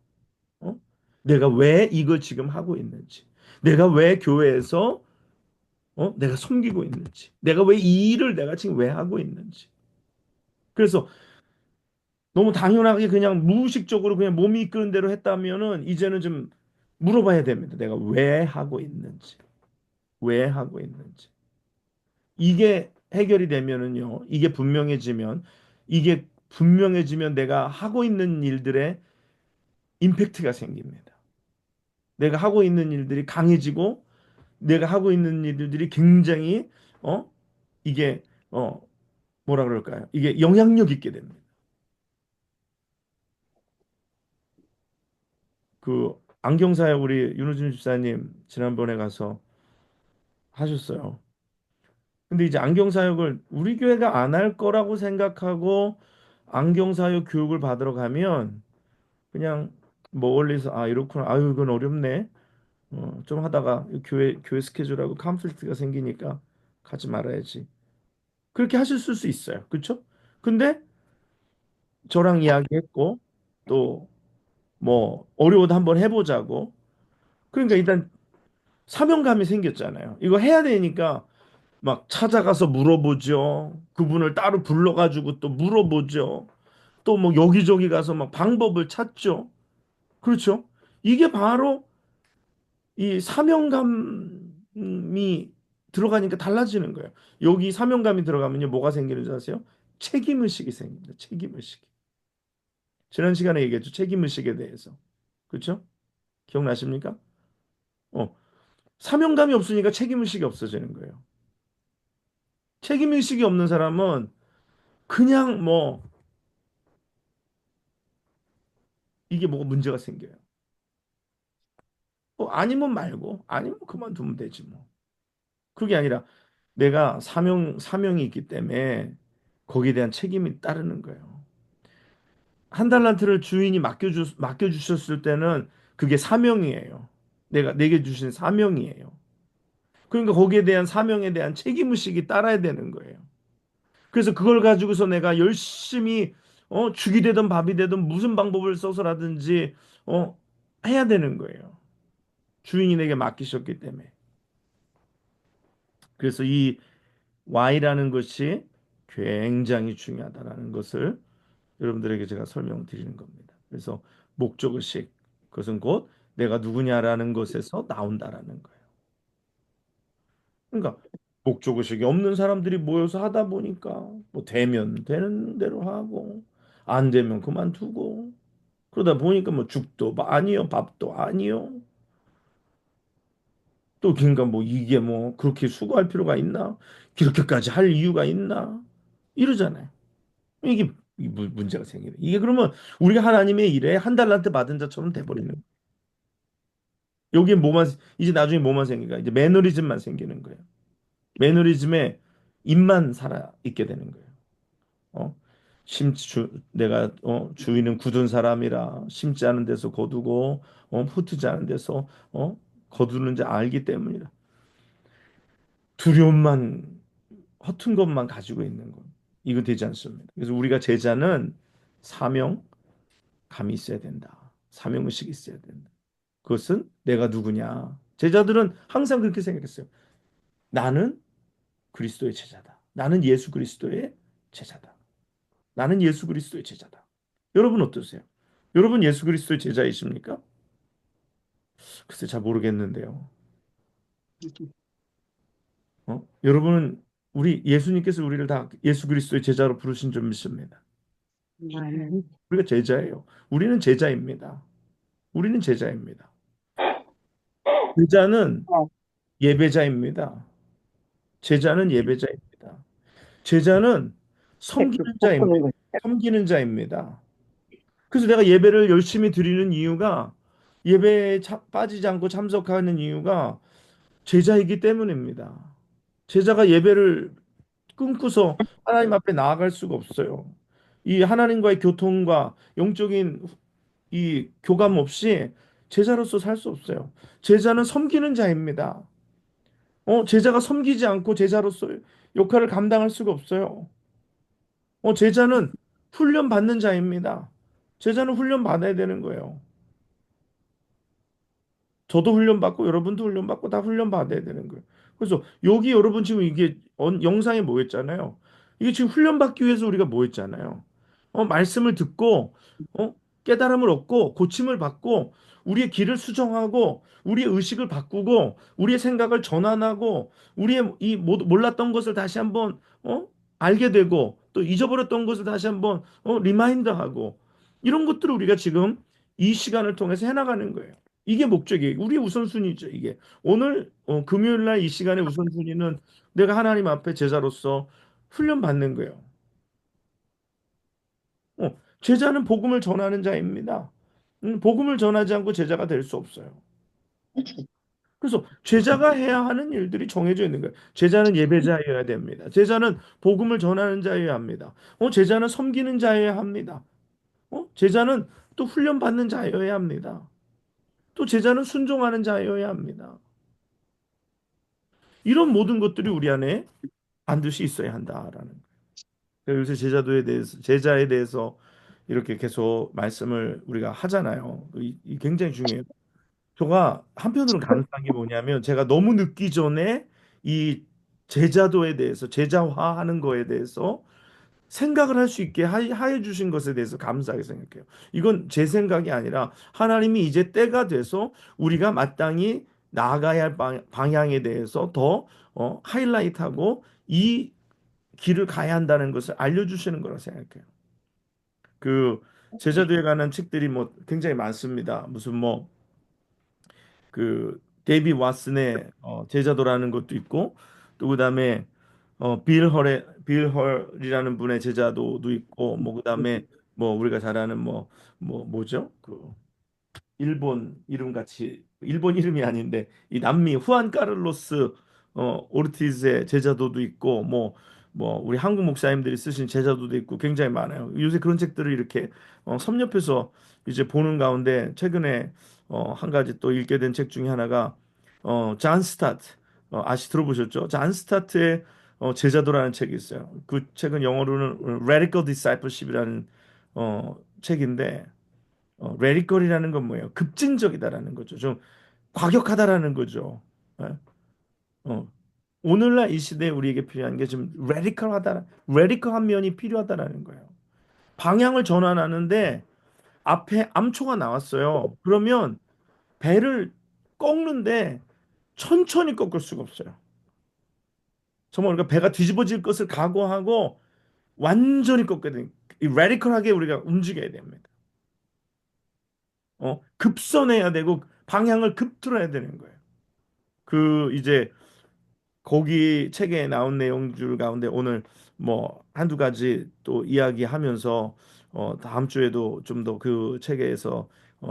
어? 내가 왜 이걸 지금 하고 있는지, 내가 왜 교회에서 내가 섬기고 있는지, 내가 왜 이 일을 내가 지금 왜 하고 있는지. 그래서 너무 당연하게 그냥 무의식적으로 그냥 몸이 이끄는 대로 했다면은 이제는 좀 물어봐야 됩니다. 내가 왜 하고 있는지, 왜 하고 있는지. 이게 해결이 되면은요, 이게 분명해지면 내가 하고 있는 일들의 임팩트가 생깁니다. 내가 하고 있는 일들이 강해지고, 내가 하고 있는 일들이 굉장히, 어, 이게, 어, 뭐라 그럴까요? 이게 영향력 있게 됩니다. 그 안경사역 우리 윤호준 집사님 지난번에 가서 하셨어요. 근데 이제 안경사역을 우리 교회가 안 할 거라고 생각하고 안경사역 교육을 받으러 가면 그냥 멀리서 아 이렇구나 아유 이건 어렵네 좀 하다가 교회 스케줄하고 컨플릭트가 생기니까 가지 말아야지 그렇게 하실 수 있어요 그렇죠? 근데 저랑 이야기했고 또 뭐 어려워도 한번 해보자고 그러니까 일단 사명감이 생겼잖아요 이거 해야 되니까 막 찾아가서 물어보죠 그분을 따로 불러가지고 또 물어보죠 또 뭐 여기저기 가서 막 방법을 찾죠 그렇죠? 이게 바로 이 사명감이 들어가니까 달라지는 거예요. 여기 사명감이 들어가면요, 뭐가 생기는 줄 아세요? 책임의식이 생깁니다. 책임의식. 지난 시간에 얘기했죠. 책임의식에 대해서. 그렇죠? 기억나십니까? 어, 사명감이 없으니까 책임의식이 없어지는 거예요. 책임의식이 없는 사람은 그냥 뭐 이게 뭐가 문제가 생겨요. 아니면 말고 아니면 그만두면 되지 뭐. 그게 아니라 내가 사명이 있기 때문에 거기에 대한 책임이 따르는 거예요. 한 달란트를 주인이 맡겨주셨을 때는 그게 사명이에요. 내게 주신 사명이에요. 그러니까 거기에 대한 사명에 대한 책임의식이 따라야 되는 거예요. 그래서 그걸 가지고서 내가 열심히 죽이 되든 밥이 되든 무슨 방법을 써서라든지 어 해야 되는 거예요. 주인이 내게 맡기셨기 때문에. 그래서 이 Y라는 것이 굉장히 중요하다라는 것을 여러분들에게 제가 설명드리는 겁니다. 그래서 목적의식, 그것은 곧 내가 누구냐라는 것에서 나온다라는 거예요. 그러니까 목적의식이 없는 사람들이 모여서 하다 보니까 뭐 되면 되는 대로 하고 안 되면 그만두고 그러다 보니까 뭐 죽도 아니요, 밥도 아니요. 또 그러니까 뭐 이게 뭐 그렇게 수고할 필요가 있나? 그렇게까지 할 이유가 있나? 이러잖아요. 이게 문제가 생기네. 이게 그러면 우리가 하나님의 일에 한 달란트 받은 자처럼 돼버리는 거예요. 여기에 뭐만 이제 나중에 뭐만 생기가 이제 매너리즘만 생기는 거예요. 매너리즘에 입만 살아 있게 되는 거예요. 어? 내가 주인은 굳은 사람이라 심지 않은 데서 거두고 흩지 않은 데서 거두는지 알기 때문이다. 두려움만 허튼 것만 가지고 있는 것. 이거 되지 않습니다. 그래서 우리가 제자는 사명감이 있어야 된다. 사명의식이 있어야 된다. 그것은 내가 누구냐. 제자들은 항상 그렇게 생각했어요. 나는 그리스도의 제자다. 나는 예수 그리스도의 제자다. 나는 예수 그리스도의 제자다. 여러분 어떠세요? 여러분 예수 그리스도의 제자이십니까? 글쎄 잘 모르겠는데요. 여러분은 우리 예수님께서 우리를 다 예수 그리스도의 제자로 부르신 줄 믿습니다. 아멘. 우리가 제자예요. 우리는 제자입니다. 우리는 제자입니다. 제자는 어, 예배자입니다. 제자는 예배자입니다. 제자는 섬기는 그 자입니다. 볶는 거. 섬기는 자입니다. 그래서 내가 예배를 열심히 드리는 이유가 예배에 빠지지 않고 참석하는 이유가 제자이기 때문입니다. 제자가 예배를 끊고서 하나님 앞에 나아갈 수가 없어요. 이 하나님과의 교통과 영적인 이 교감 없이 제자로서 살 수 없어요. 제자는 섬기는 자입니다. 제자가 섬기지 않고 제자로서 역할을 감당할 수가 없어요. 제자는 훈련 받는 자입니다. 제자는 훈련 받아야 되는 거예요. 저도 훈련받고 여러분도 훈련받고 다 훈련받아야 되는 거예요. 그래서 여기 여러분 지금 이게 영상에 모였잖아요. 이게 지금 훈련받기 위해서 우리가 모였잖아요. 말씀을 듣고 깨달음을 얻고 고침을 받고 우리의 길을 수정하고 우리의 의식을 바꾸고 우리의 생각을 전환하고 우리의 이 몰랐던 것을 다시 한번 알게 되고 또 잊어버렸던 것을 다시 한번 리마인드하고 이런 것들을 우리가 지금 이 시간을 통해서 해나가는 거예요. 이게 목적이에요. 우리 우선순위죠, 이게. 오늘 금요일 날 이 시간의 우선순위는 내가 하나님 앞에 제자로서 훈련 받는 거예요. 제자는 복음을 전하는 자입니다. 복음을 전하지 않고 제자가 될 수 없어요. 그래서 제자가 해야 하는 일들이 정해져 있는 거예요. 제자는 예배자여야 됩니다. 제자는 복음을 전하는 자여야 합니다. 제자는 섬기는 자여야 합니다. 제자는 또 훈련받는 자여야 합니다. 또 제자는 순종하는 자여야 합니다. 이런 모든 것들이 우리 안에 반드시 있어야 한다라는 거예요. 그래서 요새 제자에 대해서 이렇게 계속 말씀을 우리가 하잖아요. 이 굉장히 중요해요. 제가 한편으로는 감사한 게 뭐냐면 제가 너무 늦기 전에 이 제자도에 대해서 제자화하는 거에 대해서 생각을 할 수 있게 하여 주신 것에 대해서 감사하게 생각해요. 이건 제 생각이 아니라 하나님이 이제 때가 돼서 우리가 마땅히 나아가야 할 방향에 대해서 더 하이라이트하고 이 길을 가야 한다는 것을 알려주시는 거라 생각해요. 그 제자도에 관한 책들이 뭐 굉장히 많습니다. 무슨 뭐 그 데이비 왓슨의 제자도라는 것도 있고 또 그다음에 빌 헐이라는 분의 제자도도 있고 뭐 그다음에 뭐 우리가 잘 아는 뭐죠? 그 일본 이름 같이 일본 이름이 아닌데 이 남미 후안 카를로스 오르티즈의 제자도도 있고 뭐 우리 한국 목사님들이 쓰신 제자도도 있고 굉장히 많아요. 요새 그런 책들을 이렇게 섭렵해서 이제 보는 가운데 최근에 한 가지 또 읽게 된 책 중에 하나가 잔 스타트 아시 들어보셨죠? 잔 스타트의 제자도라는 책이 있어요. 그 책은 영어로는 Radical Discipleship이라는 책인데 레디컬이라는 건 뭐예요? 급진적이다라는 거죠. 좀 과격하다라는 거죠. 예? 어, 오늘날 이 시대에 우리에게 필요한 게 좀 레디컬한 면이 필요하다라는 거예요. 방향을 전환하는데 앞에 암초가 나왔어요. 그러면 배를 꺾는데 천천히 꺾을 수가 없어요. 정말 우리가 배가 뒤집어질 것을 각오하고 완전히 꺾게 돼. 이 레디컬하게 우리가 움직여야 됩니다. 급선해야 되고 방향을 급틀어야 되는 거예요. 그 이제 거기 책에 나온 내용들 가운데 오늘 뭐 한두 가지 또 이야기하면서 다음 주에도 좀 더 그 책에서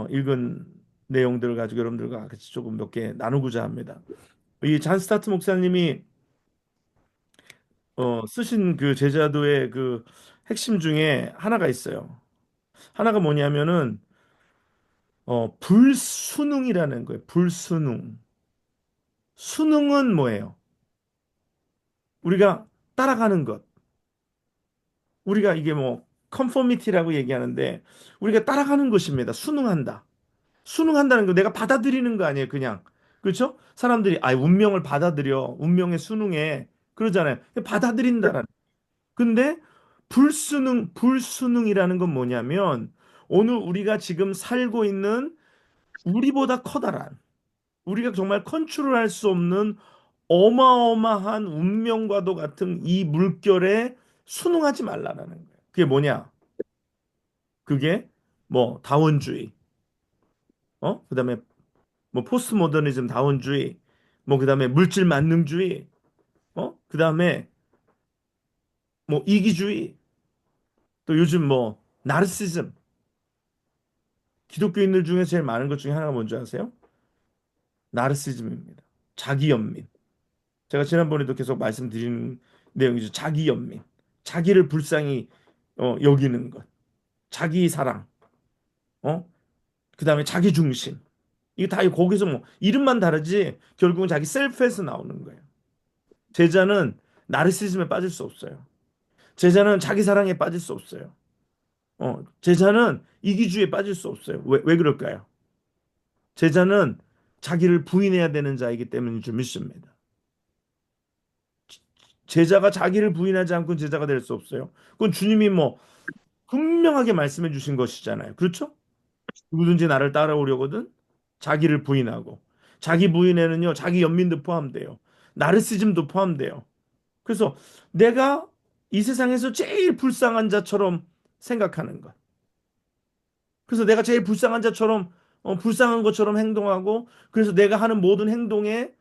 읽은 내용들을 가지고 여러분들과 같이 조금 몇 개 나누고자 합니다. 이 잔 스타트 목사님이 쓰신 그 제자도의 그 핵심 중에 하나가 있어요. 하나가 뭐냐면은 불순응이라는 거예요. 불순응. 순응은 뭐예요? 우리가 따라가는 것. 우리가 이게 뭐 컨포미티라고 얘기하는데 우리가 따라가는 것입니다. 순응한다. 순응한다는 거 내가 받아들이는 거 아니에요, 그냥. 그렇죠? 사람들이 운명을 받아들여. 운명에 순응해. 그러잖아요. 받아들인다라는. 근데 불순응이라는 건 뭐냐면 오늘 우리가 지금 살고 있는 우리보다 커다란 우리가 정말 컨트롤할 수 없는 어마어마한 운명과도 같은 이 물결에 순응하지 말라라는 거예요. 그게 뭐냐? 그게 뭐 다원주의, 그다음에 뭐 포스트 모더니즘 다원주의, 뭐 그다음에 물질 만능주의, 그다음에 뭐 이기주의, 또 요즘 뭐 나르시즘. 기독교인들 중에 제일 많은 것 중에 하나가 뭔지 아세요? 나르시즘입니다. 자기연민. 제가 지난번에도 계속 말씀드린 내용이죠. 자기연민. 자기를 불쌍히 여기는 것. 자기 사랑. 어? 그다음에 자기 중심. 이게 다 거기서 뭐 이름만 다르지 결국은 자기 셀프에서 나오는 거예요. 제자는 나르시즘에 빠질 수 없어요. 제자는 자기 사랑에 빠질 수 없어요. 제자는 이기주의에 빠질 수 없어요. 왜 그럴까요? 제자는 자기를 부인해야 되는 자이기 때문인 줄 믿습니다. 제자가 자기를 부인하지 않고 제자가 될 수 없어요. 그건 주님이 뭐 분명하게 말씀해 주신 것이잖아요. 그렇죠? 누구든지 나를 따라오려거든 자기를 부인하고 자기 부인에는요 자기 연민도 포함돼요. 나르시즘도 포함돼요. 그래서 내가 이 세상에서 제일 불쌍한 자처럼 생각하는 것. 그래서 내가 제일 불쌍한 자처럼 불쌍한 것처럼 행동하고 그래서 내가 하는 모든 행동에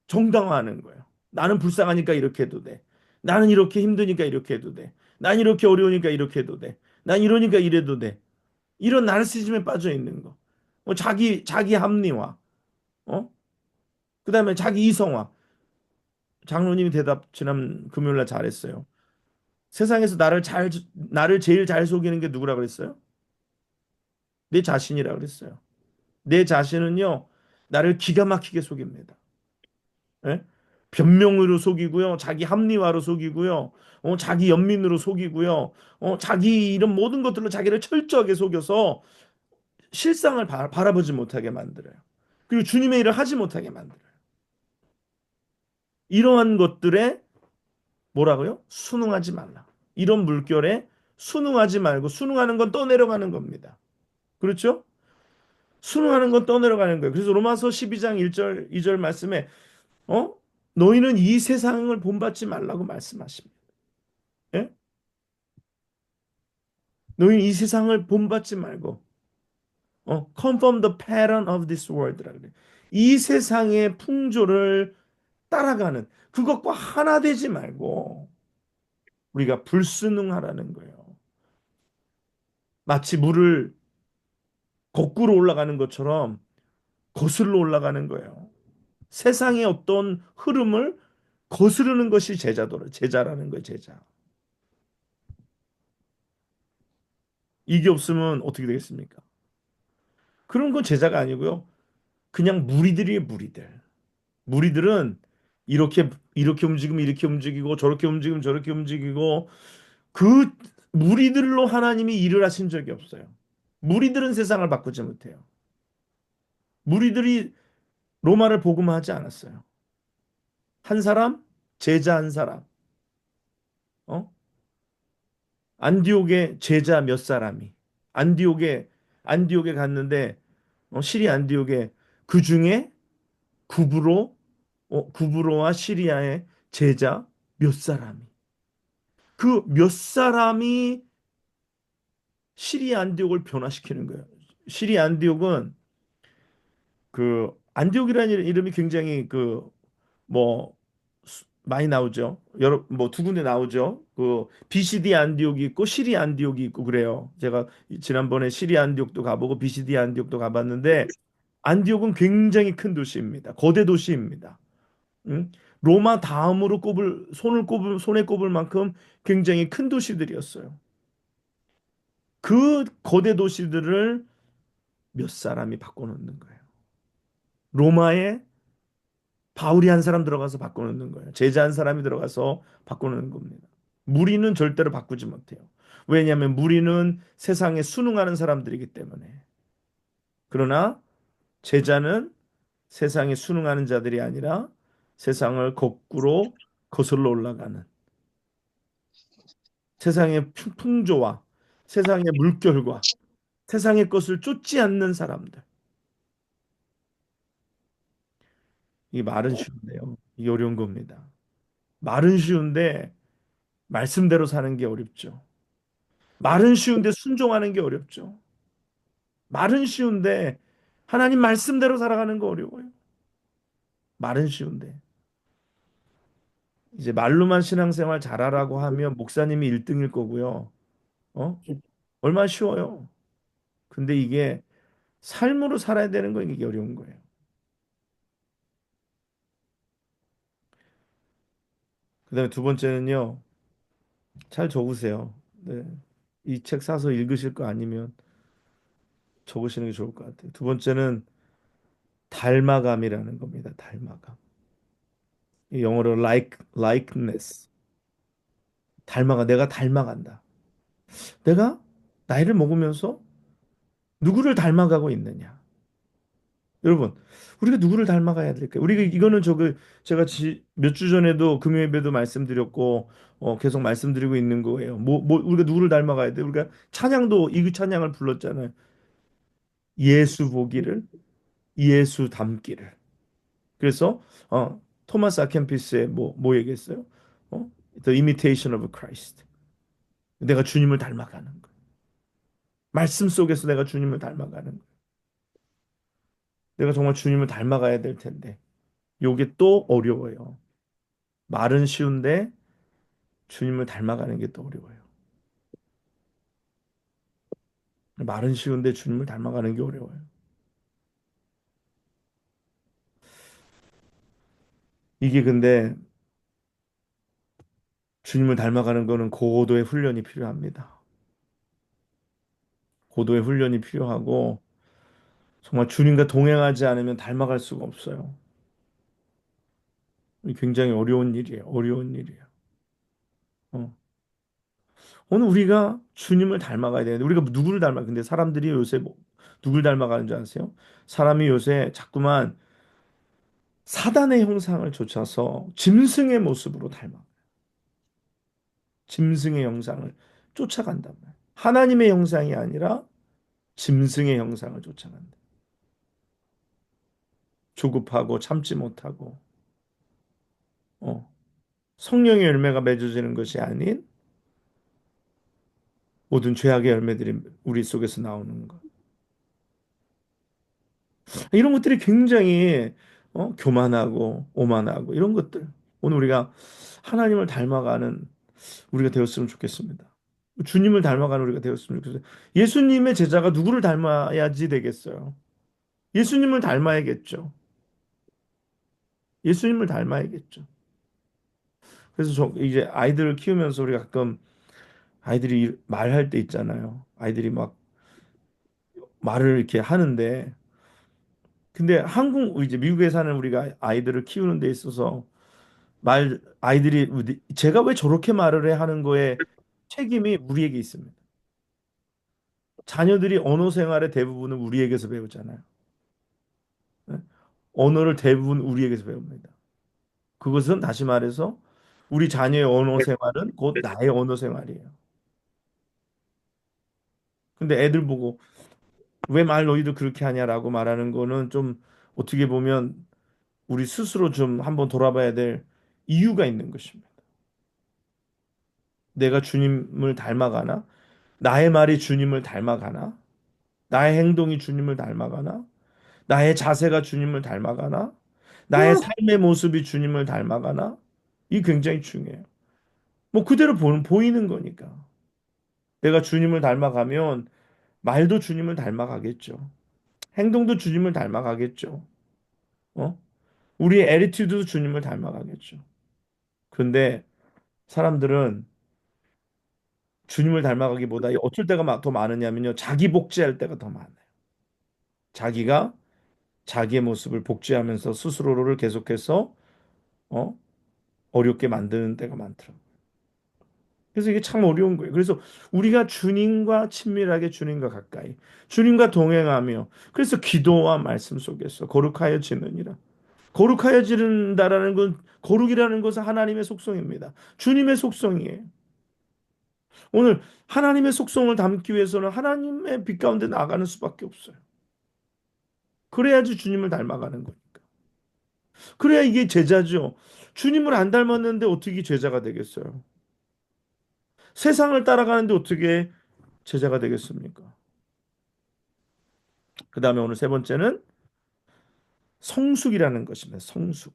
정당화하는 거예요. 나는 불쌍하니까 이렇게 해도 돼. 나는 이렇게 힘드니까 이렇게 해도 돼. 난 이렇게 어려우니까 이렇게 해도 돼. 난 이러니까 이래도 돼. 이런 나르시즘에 빠져 있는 거. 자기 합리화. 어? 그다음에 자기 이성화. 장로님이 대답 지난 금요일 날 잘했어요. 세상에서 나를 제일 잘 속이는 게 누구라 그랬어요? 내 자신이라 그랬어요. 내 자신은요, 나를 기가 막히게 속입니다. 예? 변명으로 속이고요, 자기 합리화로 속이고요, 자기 연민으로 속이고요, 자기 이런 모든 것들로 자기를 철저하게 속여서 실상을 바라보지 못하게 만들어요. 그리고 주님의 일을 하지 못하게 만들어요. 이러한 것들에 뭐라고요? 순응하지 말라. 이런 물결에 순응하지 말고 순응하는 건 떠내려가는 겁니다. 그렇죠? 순응하는 건 떠내려가는 거예요. 그래서 로마서 12장 1절 2절 말씀에 어? 너희는 이 세상을 본받지 말라고 말씀하십니다. 예? 너희는 이 세상을 본받지 말고 come from the pattern of this world라고 그래요. 이 세상의 풍조를 따라가는 그것과 하나 되지 말고 우리가 불순응하라는 거예요. 마치 물을 거꾸로 올라가는 것처럼 거슬러 올라가는 거예요. 세상의 어떤 흐름을 거스르는 것이 제자라는 거예요, 제자. 이게 없으면 어떻게 되겠습니까? 그런 건 제자가 아니고요. 그냥 무리들이에요, 무리들. 무리들은 이렇게 움직이면 이렇게 움직이고 저렇게 움직이면 저렇게 움직이고 그 무리들로 하나님이 일을 하신 적이 없어요. 무리들은 세상을 바꾸지 못해요. 무리들이 로마를 복음화하지 않았어요. 한 사람, 제자 한 사람, 어? 안디옥에 제자 몇 사람이 안디옥에 갔는데 시리 안디옥에 그 중에 구브로와 시리아의 제자 몇 사람이 그 몇 사람이 시리아 안디옥을 변화시키는 거예요. 시리아 안디옥은 그 안디옥이라는 이름이 굉장히 뭐 많이 나오죠. 여러 뭐 두 군데 나오죠. 그 BCD 안디옥이 있고 시리 안디옥이 있고 그래요. 제가 지난번에 시리 안디옥도 가보고 BCD 안디옥도 가봤는데 안디옥은 굉장히 큰 도시입니다. 거대 도시입니다. 응? 로마 다음으로 손에 꼽을 만큼 굉장히 큰 도시들이었어요. 그 거대 도시들을 몇 사람이 바꿔놓는 거예요. 로마에 바울이 한 사람 들어가서 바꿔놓는 거예요. 제자 한 사람이 들어가서 바꿔놓는 겁니다. 무리는 절대로 바꾸지 못해요. 왜냐하면 무리는 세상에 순응하는 사람들이기 때문에. 그러나 제자는 세상에 순응하는 자들이 아니라 세상을 거꾸로 거슬러 올라가는 세상의 풍조와 세상의 물결과 세상의 것을 쫓지 않는 사람들. 이 말은 쉬운데요. 이게 어려운 겁니다. 말은 쉬운데 말씀대로 사는 게 어렵죠. 말은 쉬운데 순종하는 게 어렵죠. 말은 쉬운데 하나님 말씀대로 살아가는 거 어려워요. 말은 쉬운데. 이제 말로만 신앙생활 잘하라고 하면 목사님이 1등일 거고요. 어? 얼마나 쉬워요. 근데 이게 삶으로 살아야 되는 거 이게 어려운 거예요. 그다음에 두 번째는요. 잘 적으세요. 네. 이 책 사서 읽으실 거 아니면 적으시는 게 좋을 것 같아요. 두 번째는 닮아감이라는 겁니다. 닮아감. 이 영어로 likeness. 내가 닮아간다. 내가 나이를 먹으면서 누구를 닮아가고 있느냐? 여러분, 우리가 누구를 닮아가야 될까요? 우리가 이거는 제가 몇 주 전에도 금요일에도 말씀드렸고 계속 말씀드리고 있는 거예요. 우리가 누구를 닮아가야 돼? 우리가 찬양도 이 찬양을 불렀잖아요. 예수 보기를, 예수 닮기를. 그래서 토마스 아켄피스의 뭐 얘기했어요? 어? The imitation of Christ. 내가 주님을 닮아가는 거. 말씀 속에서 내가 주님을 닮아가는 거. 내가 정말 주님을 닮아가야 될 텐데. 요게 또 어려워요. 말은 쉬운데 주님을 닮아가는 게 또 어려워요. 말은 쉬운데 주님을 닮아가는 게 어려워요. 이게 근데 주님을 닮아가는 거는 고도의 훈련이 필요합니다. 고도의 훈련이 필요하고 정말 주님과 동행하지 않으면 닮아갈 수가 없어요. 굉장히 어려운 일이에요. 어려운 일이에요. 어. 오늘 우리가 주님을 닮아가야 되는데 우리가 누구를 근데 사람들이 요새 누굴 닮아가는 줄 아세요? 사람이 요새 자꾸만 사단의 형상을 쫓아서 짐승의 모습으로 짐승의 형상을 쫓아간단 말이에요. 하나님의 형상이 아니라 짐승의 형상을 쫓아간다. 조급하고 참지 못하고 어, 성령의 열매가 맺어지는 것이 아닌 모든 죄악의 열매들이 우리 속에서 나오는 것. 이런 것들이 굉장히 교만하고 오만하고 이런 것들. 오늘 우리가 하나님을 닮아가는 우리가 되었으면 좋겠습니다. 주님을 닮아가는 우리가 되었으면 좋겠어요. 예수님의 제자가 누구를 닮아야지 되겠어요? 예수님을 닮아야겠죠. 예수님을 닮아야겠죠. 그래서 이제 아이들을 키우면서 우리가 가끔 아이들이 말할 때 있잖아요. 아이들이 막 말을 이렇게 하는데 근데 이제 미국에 사는 우리가 아이들을 키우는 데 있어서 아이들이 제가 왜 저렇게 말을 해 하는 거에 책임이 우리에게 있습니다. 자녀들이 언어 생활의 대부분은 우리에게서 배우잖아요. 네? 언어를 대부분 우리에게서 배웁니다. 그것은 다시 말해서 우리 자녀의 언어 생활은 곧 나의 언어 생활이에요. 근데 애들 보고 왜 말 너희도 그렇게 하냐라고 말하는 거는 좀 어떻게 보면 우리 스스로 좀 한번 돌아봐야 될 이유가 있는 것입니다. 내가 주님을 닮아가나? 나의 말이 주님을 닮아가나? 나의 행동이 주님을 닮아가나? 나의 자세가 주님을 닮아가나? 나의 삶의 모습이 주님을 닮아가나? 이 굉장히 중요해요. 뭐 그대로 보이는 거니까. 내가 주님을 닮아가면 말도 주님을 닮아가겠죠. 행동도 주님을 닮아가겠죠. 어? 우리의 애리튜드도 주님을 닮아가겠죠. 근데 사람들은 주님을 닮아가기보다 어쩔 때가 더 많으냐면요. 자기 복제할 때가 더 많아요. 자기가 자기의 모습을 복제하면서 스스로를 계속해서 어? 어렵게 만드는 때가 많더라고요. 그래서 이게 참 어려운 거예요. 그래서 우리가 주님과 친밀하게 주님과 가까이 주님과 동행하며 그래서 기도와 말씀 속에서 거룩하여지느니라. 거룩하여지는다라는 건 거룩이라는 것은 하나님의 속성입니다. 주님의 속성이에요. 오늘 하나님의 속성을 담기 위해서는 하나님의 빛 가운데 나가는 수밖에 없어요. 그래야지 주님을 닮아가는 거니까. 그래야 이게 제자죠. 주님을 안 닮았는데 어떻게 제자가 되겠어요? 세상을 따라가는데 어떻게 제자가 되겠습니까? 그 다음에 오늘 세 번째는 성숙이라는 것입니다. 성숙.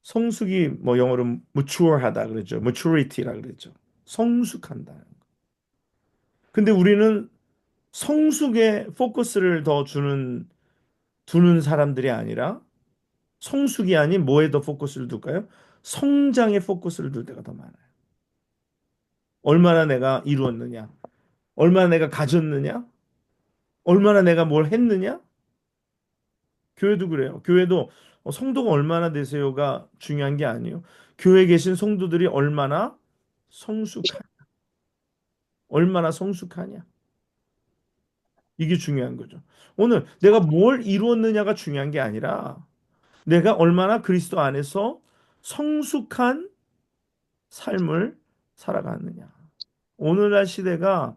성숙이 뭐 영어로 mature하다 그러죠. maturity라 그러죠. 성숙한다. 근데 우리는 성숙에 포커스를 더 두는 사람들이 아니라 성숙이 아닌 뭐에 더 포커스를 둘까요? 성장에 포커스를 둘 때가 더 많아요. 얼마나 내가 이루었느냐? 얼마나 내가 가졌느냐? 얼마나 내가 뭘 했느냐? 교회도 그래요. 교회도 성도가 얼마나 되세요가 중요한 게 아니에요. 교회에 계신 성도들이 얼마나 성숙하냐. 이게 중요한 거죠. 오늘 내가 뭘 이루었느냐가 중요한 게 아니라 내가 얼마나 그리스도 안에서 성숙한 삶을 살아가느냐. 오늘날 시대가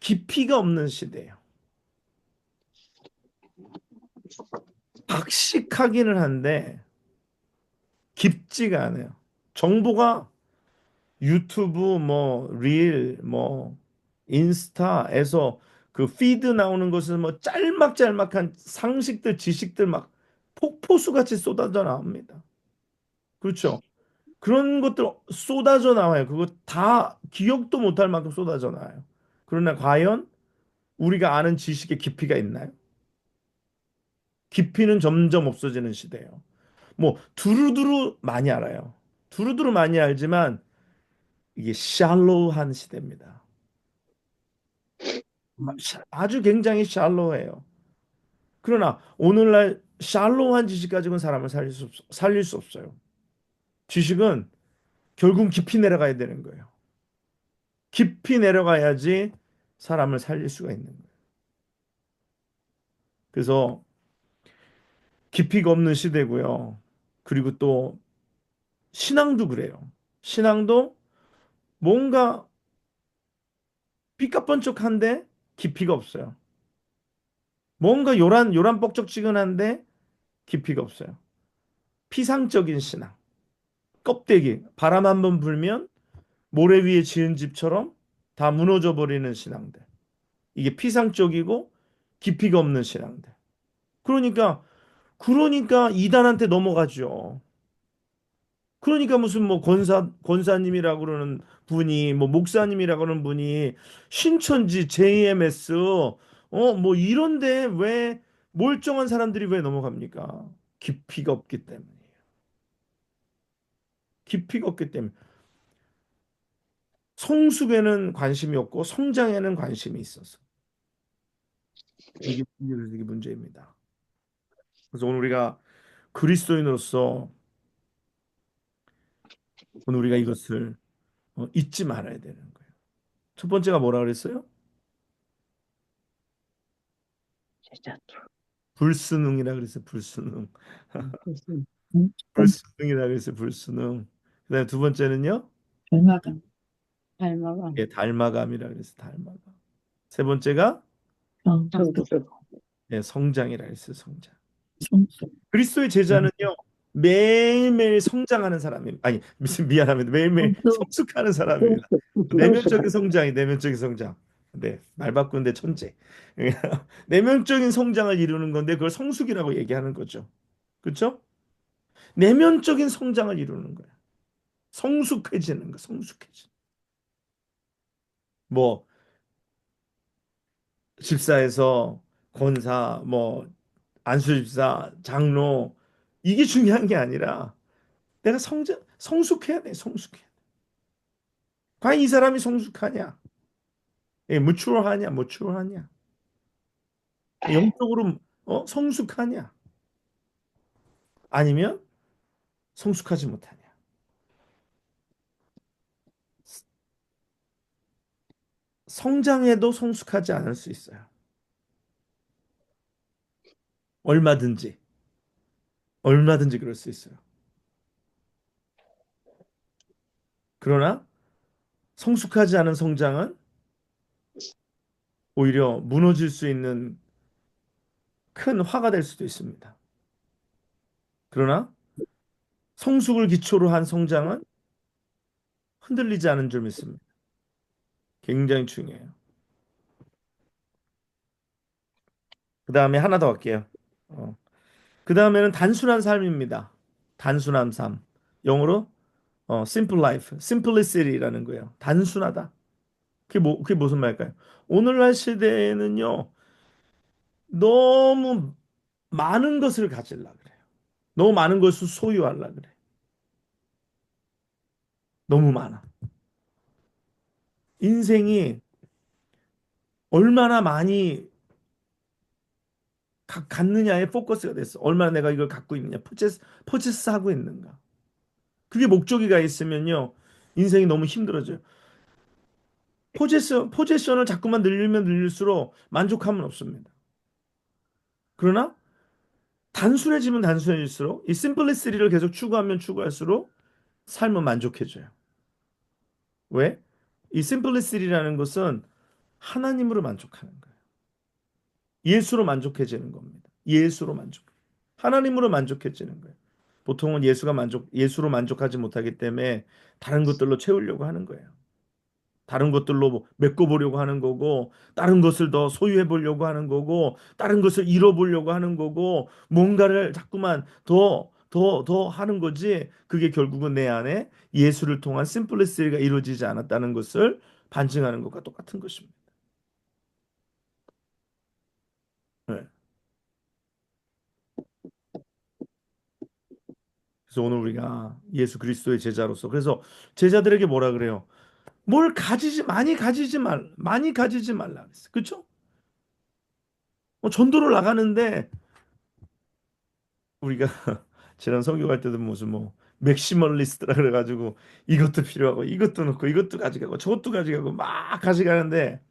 깊이가 없는 시대예요. 박식하기는 한데 깊지가 않아요. 정보가 유튜브 뭐 릴 뭐 인스타에서 그 피드 나오는 것은 뭐 짤막짤막한 상식들 지식들 막 폭포수 같이 쏟아져 나옵니다. 그렇죠? 그런 것들 쏟아져 나와요. 그거 다 기억도 못할 만큼 쏟아져 나와요. 그러나 과연 우리가 아는 지식의 깊이가 있나요? 깊이는 점점 없어지는 시대예요. 뭐 두루두루 많이 알아요. 두루두루 많이 알지만 이게 샬로우한 시대입니다. 아주 굉장히 샬로해요. 그러나 오늘날 샬로우한 지식 가지고는 사람을 살릴 수 없어요. 지식은 결국 깊이 내려가야 되는 거예요. 깊이 내려가야지 사람을 살릴 수가 있는 거예요. 그래서 깊이가 없는 시대고요. 그리고 또 신앙도 그래요. 신앙도 뭔가 삐까뻔쩍한데 깊이가 없어요. 뭔가 요란뻑적지근한데 깊이가 없어요. 피상적인 신앙. 껍데기. 바람 한 번 불면 모래 위에 지은 집처럼 다 무너져 버리는 신앙들. 이게 피상적이고 깊이가 없는 신앙들. 그러니까 이단한테 넘어가죠. 그러니까 무슨 뭐 권사님이라고 그러는 분이 뭐 목사님이라고 그러는 분이 신천지 JMS 뭐 이런데 왜 멀쩡한 사람들이 왜 넘어갑니까? 깊이가 없기 때문이에요. 깊이가 없기 때문에 성숙에는 관심이 없고 성장에는 관심이 있어서 이게 문제입니다. 그래서 오늘 우리가 그리스도인으로서 오늘 우리가 이것을 잊지 말아야 되는 거예요. 첫 번째가 뭐라 그랬어요? 제자도. 불순응이라 그랬어요. 불순응. 무슨, 좀 불순응이라 그랬어요. 불순응. 그다음에 두 번째는요. 닮아감. 닮아감. 예, 닮아감이라 그랬어요. 닮아감. 세 번째가 성숙. 예, 성장이라 했어요. 성장. 성숙. 그리스도의 제자는요. 매일매일 성장하는 사람입니다. 아니, 미안합니다. 매일매일 성숙. 성숙하는 사람입니다. 성숙. 내면적인 성장이 내면적인 성장. 네, 말 바꾸는데 천재. 내면적인 성장을 이루는 건데 그걸 성숙이라고 얘기하는 거죠. 그렇죠? 내면적인 성장을 이루는 거예요. 성숙해지는 거, 성숙해지. 뭐 집사에서 권사, 뭐 안수집사, 장로 이게 중요한 게 아니라 내가 성숙해야 돼, 성숙해. 과연 이 사람이 성숙하냐? 예, 무추하냐, 무추하냐? 영적으로 성숙하냐? 아니면 성숙하지 못하냐? 성장해도 성숙하지 않을 수 있어요. 얼마든지, 얼마든지 그럴 수 있어요. 그러나 성숙하지 않은 성장은 오히려 무너질 수 있는 큰 화가 될 수도 있습니다. 그러나 성숙을 기초로 한 성장은 흔들리지 않은 줄 믿습니다. 굉장히 중요해요. 그 다음에 하나 더 할게요. 그 다음에는 단순한 삶입니다. 단순한 삶. 영어로 simple life, simplicity라는 거예요. 단순하다. 그게 무슨 말일까요? 오늘날 시대에는요, 너무 많은 것을 가지려 그래요. 너무 많은 것을 소유하려 그래. 너무 많아. 인생이 얼마나 많이 갖느냐에 포커스가 됐어. 얼마나 내가 이걸 갖고 있느냐, 포체스 하고 있는가. 그게 목적이가 있으면요, 인생이 너무 힘들어져요. 포제션을 자꾸만 늘리면 늘릴수록 만족함은 없습니다. 그러나 단순해지면 단순해질수록 이 심플리시티를 계속 추구하면 추구할수록 삶은 만족해져요. 왜? 이 심플리시티라는 것은 하나님으로 만족하는 거예요. 예수로 만족해지는 겁니다. 예수로 만족. 하나님으로 만족해지는 거예요. 보통은 예수로 만족하지 못하기 때문에 다른 것들로 채우려고 하는 거예요. 다른 것들로 뭐 메꿔보려고 하는 거고, 다른 것을 더 소유해 보려고 하는 거고, 다른 것을 잃어보려고 하는 거고, 뭔가를 자꾸만 더 하는 거지. 그게 결국은 내 안에 예수를 통한 심플리시티가 이루어지지 않았다는 것을 반증하는 것과 똑같은 것입니다. 네. 그래서 오늘 우리가 예수 그리스도의 제자로서 그래서 제자들에게 뭐라 그래요? 많이 가지지 말라 그랬어요. 그렇죠? 전도를 나가는데 우리가 지난 성교할 때도 무슨 뭐 맥시멀리스트라 그래가지고 이것도 필요하고 이것도 넣고 이것도 가져가고 저것도 가져가고 막 가져가는데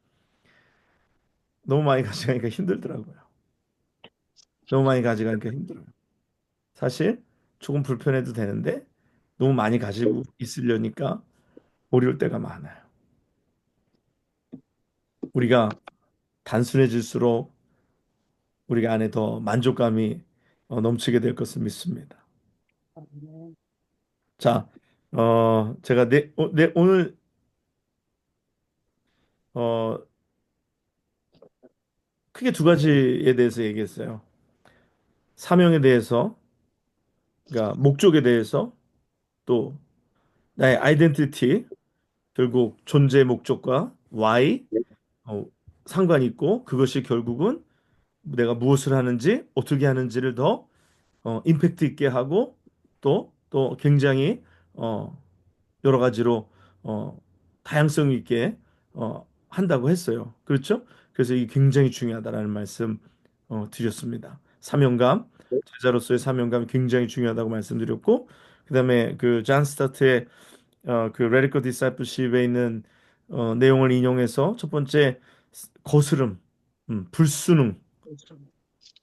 너무 많이 가져가니까 힘들더라고요. 너무 많이 가져가니까 힘들어요. 사실 조금 불편해도 되는데 너무 많이 가지고 있으려니까 어려울 때가 많아요. 우리가 단순해질수록 우리가 안에 더 만족감이 넘치게 될 것을 믿습니다. 자, 제가 오늘 어, 크게 두 가지에 대해서 얘기했어요. 사명에 대해서, 그러니까 목적에 대해서, 또 나의 아이덴티티, 결국 존재의 목적과 why 어, 상관이 있고 그것이 결국은 내가 무엇을 하는지 어떻게 하는지를 더 임팩트 있게 하고 또 굉장히 어, 여러 가지로 다양성 있게 한다고 했어요. 그렇죠? 그래서 이게 굉장히 중요하다라는 말씀 드렸습니다. 사명감, 제자로서의 사명감이 굉장히 중요하다고 말씀드렸고, 그다음에 그 존 스타트의 그 Radical Discipleship에 있는 내용을 인용해서 첫 번째 거스름, 불순응,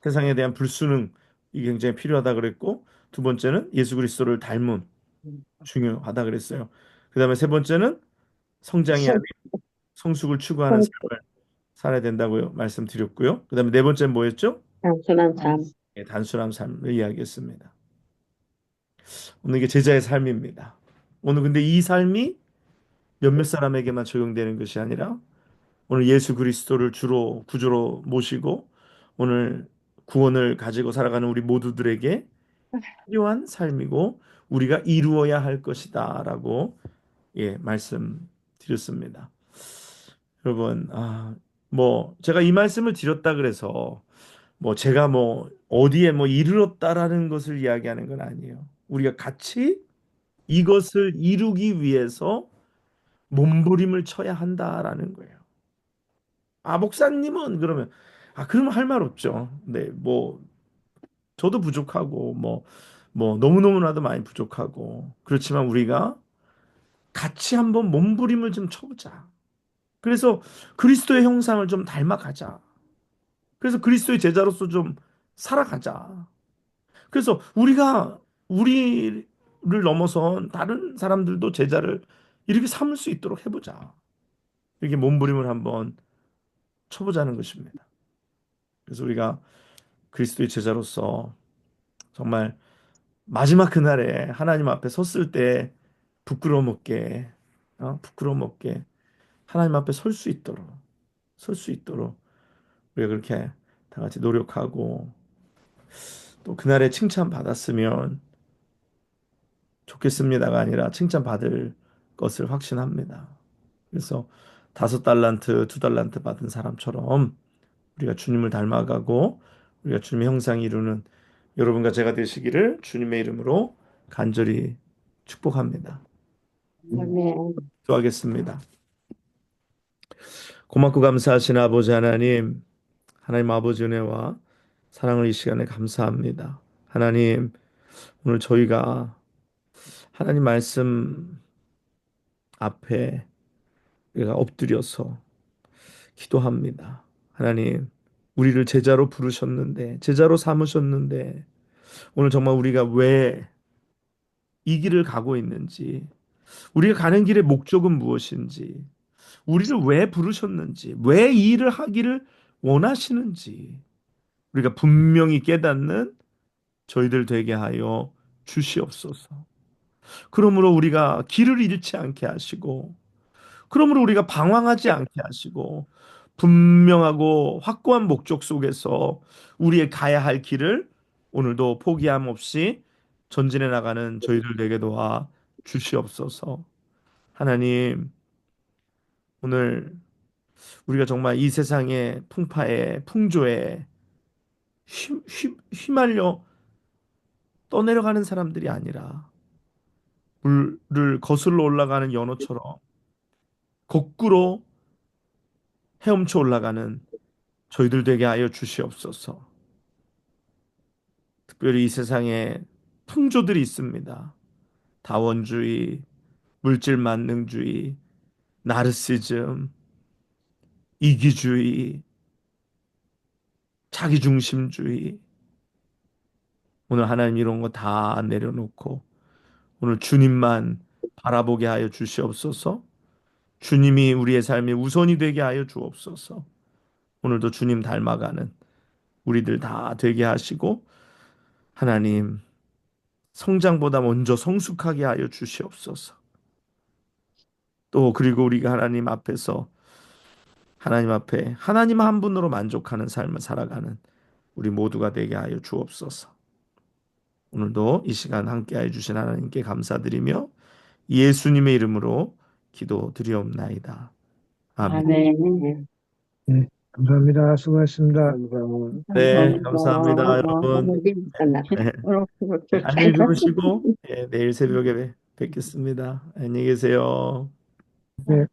세상에 대한 불순응 이 굉장히 필요하다 그랬고 두 번째는 예수 그리스도를 닮음 중요하다 그랬어요. 그다음에 세 번째는 성장이 아닌 성숙을 추구하는 삶을 살아야 된다고 말씀드렸고요. 그다음에 네 번째는 뭐였죠? 단순한 삶. 예, 단순한 삶을 이야기했습니다. 오늘 이게 제자의 삶입니다. 오늘 근데 이 삶이 몇몇 사람에게만 적용되는 것이 아니라 오늘 예수 그리스도를 주로 구주로 모시고 오늘 구원을 가지고 살아가는 우리 모두들에게 필요한 삶이고 우리가 이루어야 할 것이다라고 예, 말씀드렸습니다. 여러분, 뭐 제가 이 말씀을 드렸다 그래서 뭐 제가 뭐 어디에 뭐 이르렀다라는 것을 이야기하는 건 아니에요. 우리가 같이 이것을 이루기 위해서 몸부림을 쳐야 한다라는 거예요. 목사님은 그러면 그러면 할 말 없죠. 네, 뭐 저도 부족하고 뭐 너무너무나도 많이 부족하고 그렇지만 우리가 같이 한번 몸부림을 좀 쳐보자. 그래서 그리스도의 형상을 좀 닮아가자. 그래서 그리스도의 제자로서 좀 살아가자. 그래서 우리가 우리를 넘어선 다른 사람들도 제자를 이렇게 삼을 수 있도록 해보자. 이렇게 몸부림을 한번 쳐보자는 것입니다. 그래서 우리가 그리스도의 제자로서 정말 마지막 그날에 하나님 앞에 섰을 때 부끄러움 없게 부끄러움 없게 하나님 앞에 설 수 있도록 우리가 그렇게 다 같이 노력하고 또 그날에 칭찬 받았으면 좋겠습니다가 아니라 칭찬 받을 것을 확신합니다. 그래서 5달란트, 2달란트 받은 사람처럼 우리가 주님을 닮아가고 우리가 주님의 형상을 이루는 여러분과 제가 되시기를 주님의 이름으로 간절히 축복합니다. 아멘. 기도하겠습니다. 고맙고 감사하신 아버지 하나님, 하나님 아버지 은혜와 사랑을 이 시간에 감사합니다. 하나님, 오늘 저희가 하나님 말씀 앞에 우리가 엎드려서 기도합니다. 하나님, 우리를 제자로 부르셨는데, 제자로 삼으셨는데, 오늘 정말 우리가 왜 이 길을 가고 있는지, 우리가 가는 길의 목적은 무엇인지, 우리를 왜 부르셨는지, 왜 이 일을 하기를 원하시는지, 우리가 분명히 깨닫는 저희들 되게 하여 주시옵소서. 그러므로 우리가 길을 잃지 않게 하시고, 그러므로 우리가 방황하지 않게 하시고, 분명하고 확고한 목적 속에서 우리의 가야 할 길을 오늘도 포기함 없이 전진해 나가는 저희들 되게 도와 주시옵소서. 하나님, 오늘 우리가 정말 이 세상의 풍파에, 풍조에 휘말려 떠내려가는 사람들이 아니라 물을 거슬러 올라가는 연어처럼 거꾸로 헤엄쳐 올라가는 저희들 되게 하여 주시옵소서. 특별히 이 세상에 풍조들이 있습니다. 다원주의, 물질 만능주의, 나르시즘, 이기주의, 자기중심주의. 오늘 하나님 이런 거 다 내려놓고 오늘 주님만 바라보게 하여 주시옵소서. 주님이 우리의 삶의 우선이 되게 하여 주옵소서. 오늘도 주님 닮아가는 우리들 다 되게 하시고 하나님 성장보다 먼저 성숙하게 하여 주시옵소서. 또 그리고 우리가 하나님 앞에서 하나님 앞에 하나님 한 분으로 만족하는 삶을 살아가는 우리 모두가 되게 하여 주옵소서. 오늘도 이 시간 함께하여 주신 하나님께 감사드리며 예수님의 이름으로 기도드리옵나이다. 아멘. 아멘. 네, 감사합니다. 수고하셨습니다. 네, 감사합니다, 여러분. 오늘 끝났다. 네, 안녕히 주무시고 내일 새벽에 뵙겠습니다. 안녕히 계세요. 네.